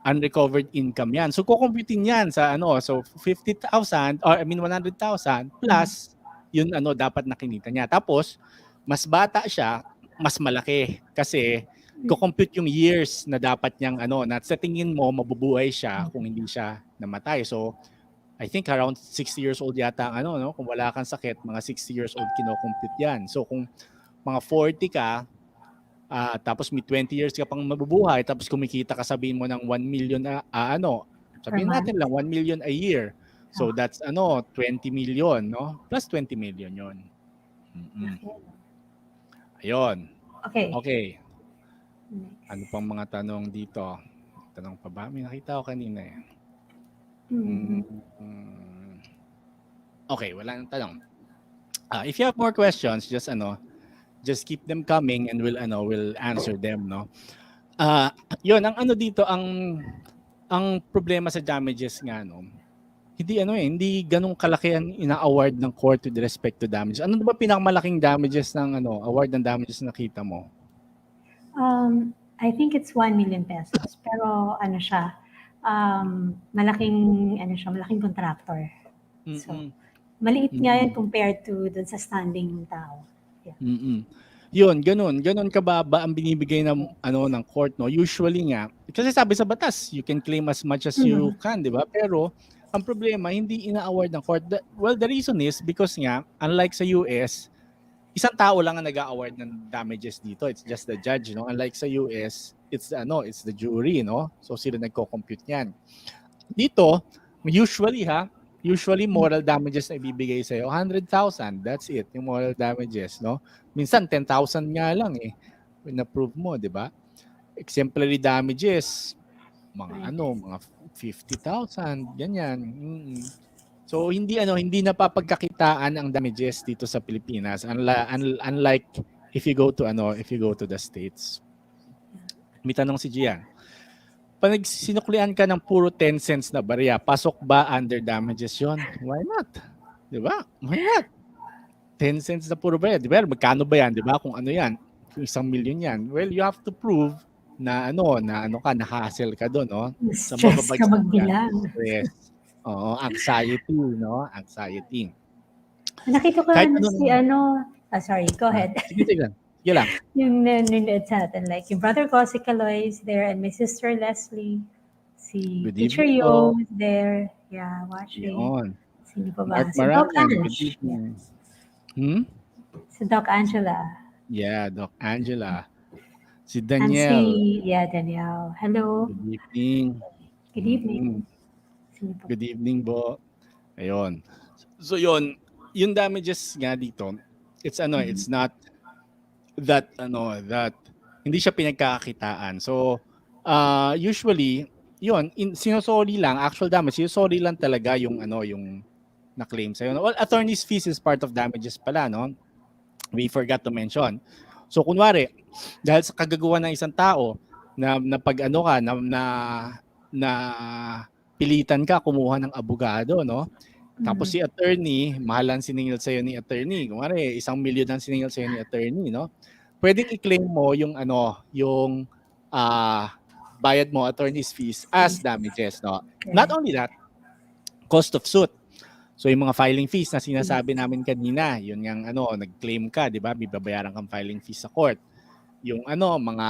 Unrecovered income yan. So kukumputin yan sa so 50,000 or 100,000 plus yun dapat nakinita niya. Tapos mas bata siya, mas malaki kasi ko-compute yung years na dapat niyang na sa tingin mo mabubuhay siya kung hindi siya namatay. So I think around 60 years old yata ang kung wala kang sakit, mga 60 years old kino-compute yan. So kung mga 40 ka, tapos may 20 years ka pang mabubuhay, tapos kumikita ka sabihin mo ng 1 million sabihin natin lang 1 million a year. So that's 20 million, no? Plus 20 million yon. Ayun. Okay. Ano pang mga tanong dito? Tanong pa ba? May nakita ko kanina eh. Okay, wala nang tanong. If you have more questions, just keep them coming and we'll answer them, no? Yun, ang dito, ang problema sa damages nga, no? Hindi ganun kalaki ang ina-award ng court with respect to damages. Ano ba pinakamalaking damages ng award ng damages na nakita mo? I think it's 1 million pesos. Pero siya, malaking contractor. So, maliit nga yan compared to dun sa standing ng tao. Yeah. Yun, ganun kababa ang binibigay ng court, no? Usually nga, kasi sabi sa batas, you can claim as much as you can, di ba? Pero ang problema, hindi ina-award ng court. The reason is because nga, unlike sa US, isang tao lang ang nag-a-award ng damages dito. It's just the judge, no? Unlike sa US, it's the jury, no? So sila nagko-compute niyan. Dito, usually moral damages na ibibigay sa iyo 100,000. That's it, yung moral damages, no? Minsan 10,000 nga lang eh. Na-prove mo, 'di ba? Exemplary damages mga 50,000, ganyan. So hindi napapagkakitaan ang damages dito sa Pilipinas unlike if you go to the States. May tanong si Gian. Pag sinuklian ka ng puro 10 cents na barya, pasok ba under damages 'yon? Why not? 'Di ba? Why not? 10 cents na puro barya, 'di ba? Magkano ba 'yan, 'di ba? Kung ano 'yan, kung 1 milyon 'yan. Well, you have to prove na na-hassle ka doon, no? Sa stress ka magbilang. Stress. Oo, anxiety, no? Anxiety. Nakita ko Kahit sorry, go ahead. Sige. Yun lang. Yung nanonood sa atin, like yung brother ko, si Kaloy is there, and my sister Leslie. Si Good Teacher evening Yo po. is there. Yeah, watching. Yun. Sino pa ba? Mark Si Doc Maraming, good Ange. Yeah. evening. Hmm? Si Doc Angela. Yeah, Doc Angela. Si And Danielle. Danielle. Hello. Good evening. Good evening. Mm, Sino pa? Good evening po. Ayun. So yun, yung damages nga dito, it's it's not that that hindi siya pinagkakakitaan. So usually yun, sinusoli lang, actual damage, sinusoli lang talaga yung yung na-claim sa'yo. Well, attorney's fees is part of damages pala, no? We forgot to mention. So kunwari, dahil sa kagagawa ng isang tao na pag ka na pilitan ka kumuha ng abogado, no? Tapos si attorney, mahal ang siningil sa'yo ni attorney. Kunwari, 1,000,000 ang siningil sa'yo ni attorney, no? Pwedeng i-claim mo yung yung bayad mo, attorney's fees as damages, no? Not only that, cost of suit. So yung mga filing fees na sinasabi namin kanina, yun yung nag-claim ka, di ba? Bibabayaran kang filing fees sa court. Yung mga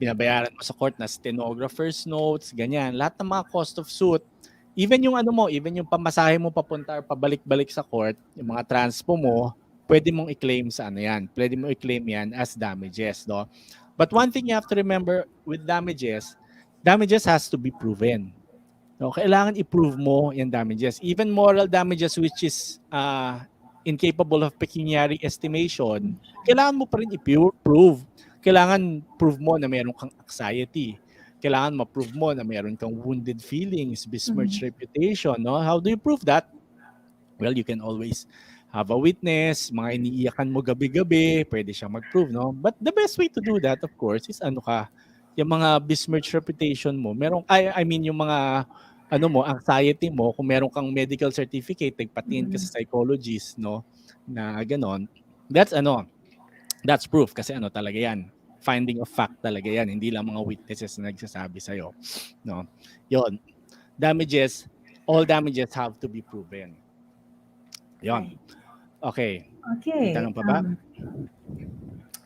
binabayaran mo sa court na stenographer's notes, ganyan. Lahat ng mga cost of suit, even yung even yung pamasahe mo papunta or pabalik-balik sa court, yung mga transpo mo, pwede mong i-claim sa yan. Pwede mo i-claim yan as damages, no? But one thing you have to remember with damages has to be proven. No, kailangan i-prove mo yung damages. Even moral damages which is incapable of pecuniary estimation, kailangan mo pa rin i-prove. Kailangan prove mo na meron kang anxiety. Kailangan ma-prove mo na meron kang wounded feelings, besmirched reputation. No? How do you prove that? Well, you can always have a witness, mga iniiyakan mo gabi-gabi, pwede siyang mag-prove. No? But the best way to do that, of course, is yung mga besmirched reputation mo, I mean yung mga anxiety mo, kung meron kang medical certificate, nagpatingin ka sa psychologist, no, na ganon, that's proof kasi talaga yan. Finding of fact talaga yan, hindi lang mga witnesses na nagsasabi sa'yo, no. Yon. Damages, all damages have to be proven. Yon. Okay. Okay. May tanong pa ba?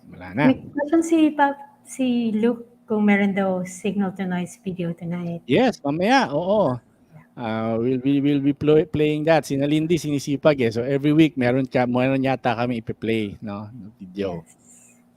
Wala na. May question si Luke kung meron daw signal to noise video tonight. Yes, mamaya. Oo. We'll be playing that. Si Lindy sinisipag eh. So every week meron yata kami ipe-play, no, video. Yes.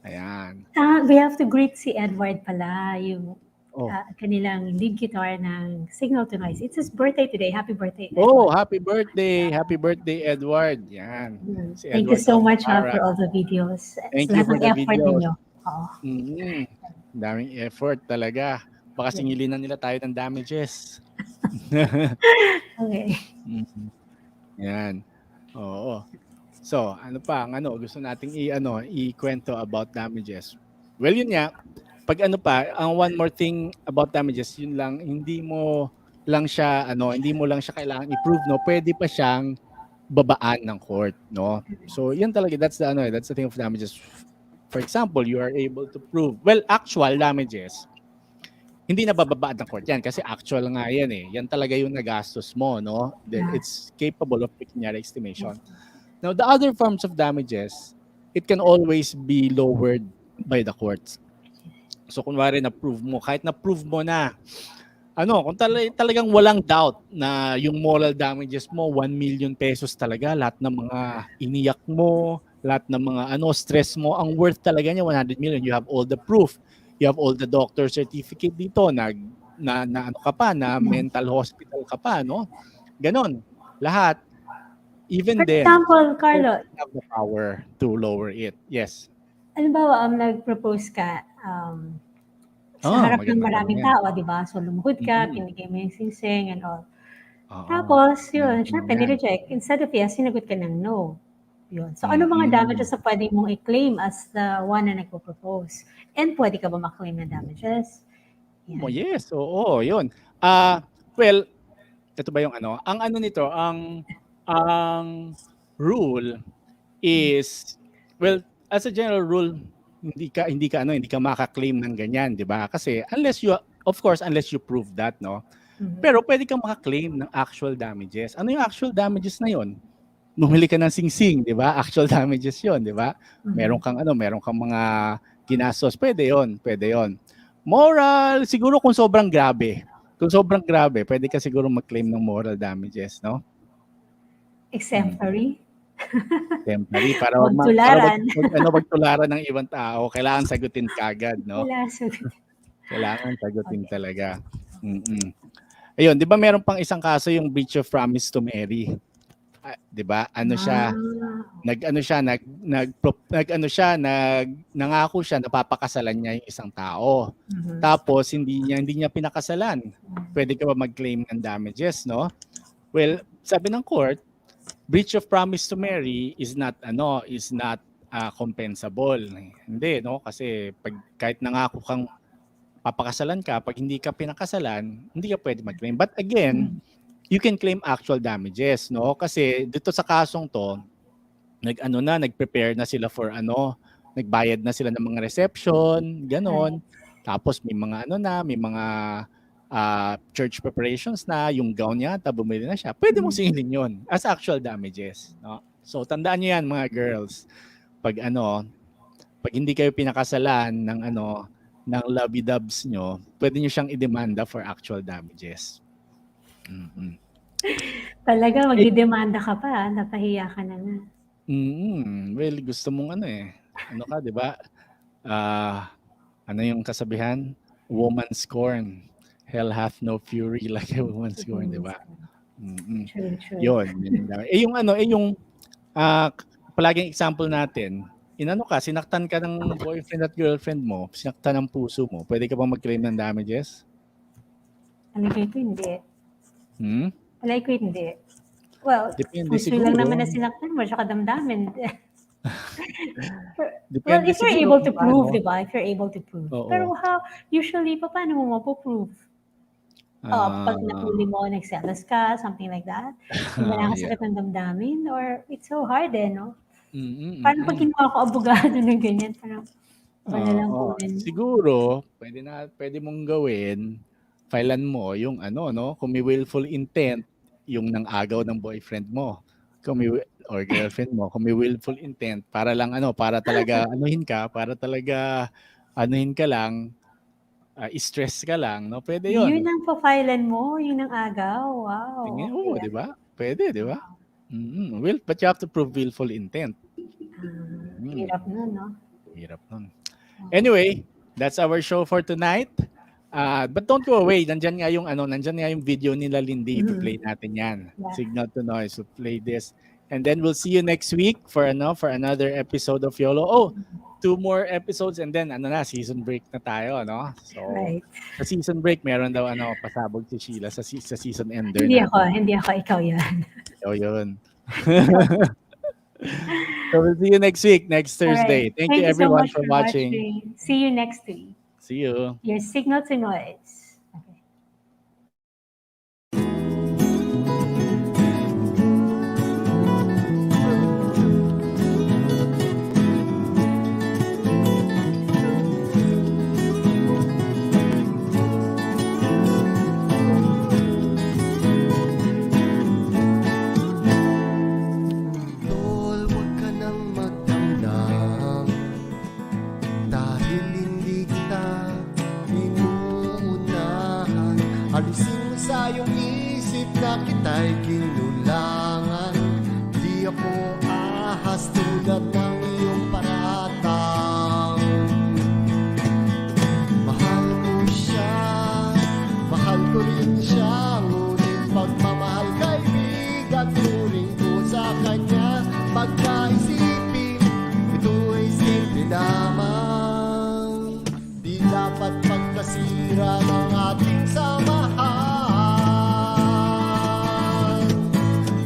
Ayan. We have to greet si Edward pala, yung Oh. kanilang lead guitar ng Signal to Noise. It's his birthday today. Happy birthday, Edward. Oh, happy birthday. Happy birthday, Edward. Yan. Si Thank you Edward so much for Alcara. all the videos. Thank you for the effort videos. ninyo. Oo. Daming effort talaga. Baka singilinan nila tayo ng damages. Okay. Yan. Oo. So, ano pa ang gusto nating ikwento about damages? Well, yun nga. Pag ang one more thing about damages, yun lang, hindi mo lang siya kailangan i-prove, no? Pwede pa siyang babaan ng court, no? So, yan talaga, that's the thing of damages. For example, you are able to prove, well, actual damages, hindi na bababaan ng court yan kasi actual nga yan eh. Yan talaga yung nagastos mo, no? It's capable of pecuniary estimation. Now, the other forms of damages, it can always be lowered by the courts. So, kunwari na-prove mo, kahit na-prove mo na, kung talagang walang doubt na yung moral damages mo, 1 million pesos talaga, lahat ng mga iniyak mo, lahat ng mga stress mo, ang worth talaga niya 100 million. You have all the proof. You have all the doctor certificate dito na mental hospital ka pa, no? Ganon. Lahat. Even For then, example, Carlo, you have the power to lower it. Yes. Halimbawa, nag-propose ka sa harap ng maganda maraming yan. tao, di ba? So, lumuhod ka, pinigay mo yung singsing and all. Tapos, yun, syempre, nireject. Instead of yes, sinagot ka ng no. Yun. So, ano mga damages na pwede mong i-claim as the one na nagpo-propose? And pwede ka ba ma-claim na damages? Yan. Oh, yes. Oo, yun. Well, ito ba yung ang nito, ang rule is, well, as a general rule, hindi ka maka-claim ng ganyan, 'di ba? Kasi unless you prove that, no. Pero pwede kang maka-claim ng actual damages. Ano yung actual damages na 'yon? bumili ka ng sing-sing, 'di ba? Actual damages 'yon, 'di ba? Mhm. Meron kang mga ginastos, pwede 'yon, pwede 'yon. Moral, siguro kung sobrang grabe. Kung sobrang grabe, pwede ka siguro mag-claim ng moral damages, no? Exemplary. Exemplary para Magtularan. magtularan ng ibang tao, kailangan sagutin kaagad, no? Wala sagot. Kailangan sagutin Okay. talaga. Ayun, 'di ba meron pang isang kaso yung breach of promise to marry? 'Di ba? Ano siya? Nangako siya napapakasalan niya yung isang tao. Mhm. Tapos hindi niya pinakasalan. Pwede ka ba mag-claim ng damages, no? Well, sabi ng court, breach of promise to marry is not compensable. Hindi, no? Kasi kahit nangako kang papakasalan ka, pag hindi ka pinakasalan, hindi ka pwede mag-claim. But again, you can claim actual damages, no? Kasi dito sa kasong to, nag-prepare na sila for nagbayad na sila ng mga reception, ganon. Tapos may mga church preparations na, yung gown niya, bumili na siya. Pwede mong singilin 'yon as actual damages, no? So tandaan niyo 'yan, mga girls. Pag hindi kayo pinakasalan ng lovey-dubs nyo, pwede nyo siyang idemanda for actual damages. Talaga, magdidemanda ka pa, napahiya ka na nga. Well, gusto mong ka, di ba? Ano yung kasabihan? Woman scorn. Hell hath no fury like a woman scorn, di ba? True. Yun. Yung palaging example natin, sinaktan ka ng boyfriend at girlfriend mo, sinaktan ng puso mo, pwede ka bang mag-claim ng damages? Palagay ko hindi. Palagay ko hindi. Well, depende puso siguro. lang naman na sinaktan mo, tsaka damdamin. Depende if you're siguro able to kung prove, paano. di ba? If you're able to prove. Oo. Pero usually, paano mo mapoprove? Pag napuli mo, nagselos ka, something like that. Di ba nakasakit ng damdamin? Or it's so hard no? Paano pag ginawa ko abogado ng ganyan? Parang, wala lang po. Siguro, pwede mong gawin, filean mo yung kung may willful intent, yung nang-agaw ng boyfriend mo, or girlfriend mo, kung may willful intent, para talaga anuhin ka lang, stress ka lang, no? Pwede yun. Yun ang pa-filean mo, yun ang agaw. Wow. Tingnan mo, di ba? Pwede, di ba? Well, but you have to prove willful intent. Hirap nun, no? Hirap nun. Anyway, that's our show for tonight. But don't go away. Nandyan nga yung video nila Lindy. Play natin yan. Yeah. Signal to noise. So play this. And then we'll see you next week for another episode of YOLO. Oh, 2 more episodes and then season break na tayo, no? So, Right. Sa season break, meron daw pasabog si Sheila sa season ender. Hindi ako, ikaw yan. So, yun. So we'll see you next week, next Thursday. Right. Thank you everyone so much for watching. See you next week. See you. Your signal to noise. Okay. Tol, huwag ka nang magdamdam dahil hindi kita inuunahan. Alisin mo sa iyong isip na kita'y kinulangan. Di ako ahas tulad ng iyong paratang. Mahal mo siya, mahal ko rin siya, ngunit pagmamahal kaibigan, turing ko sa kanya. Pagkaisipin, ito'y simple lamang. Di dapat pagkasira ng ating samahan.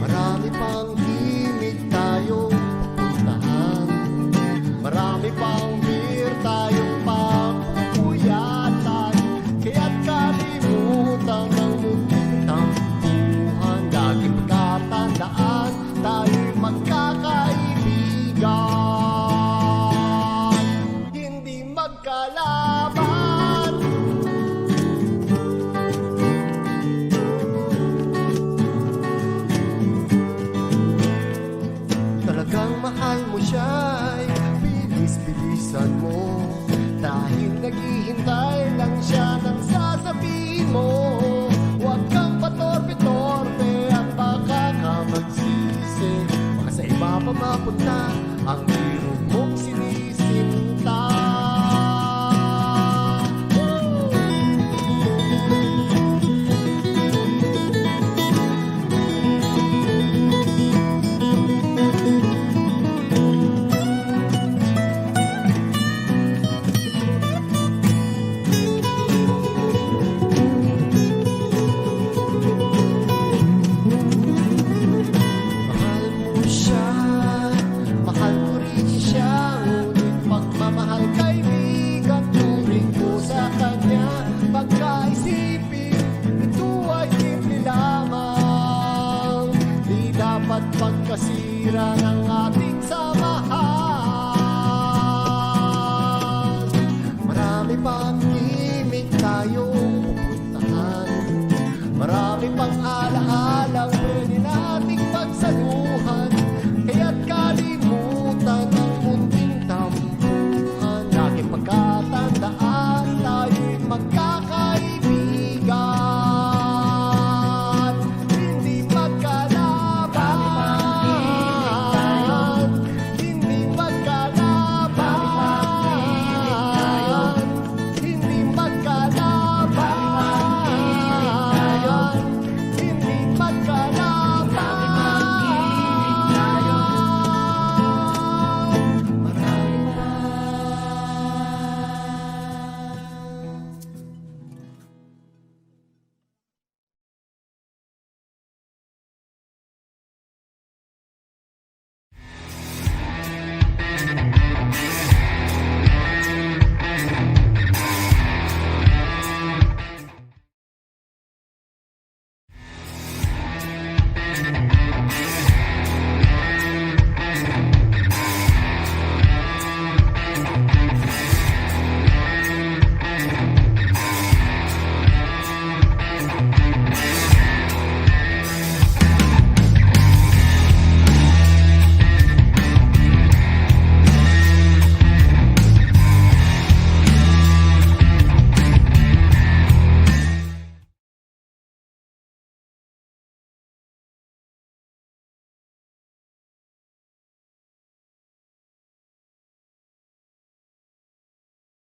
Marami pang himig tayong pupuntahan. pagkasira ng ating samahan. Marami pang imig tayong pupuntahan, marami pang alam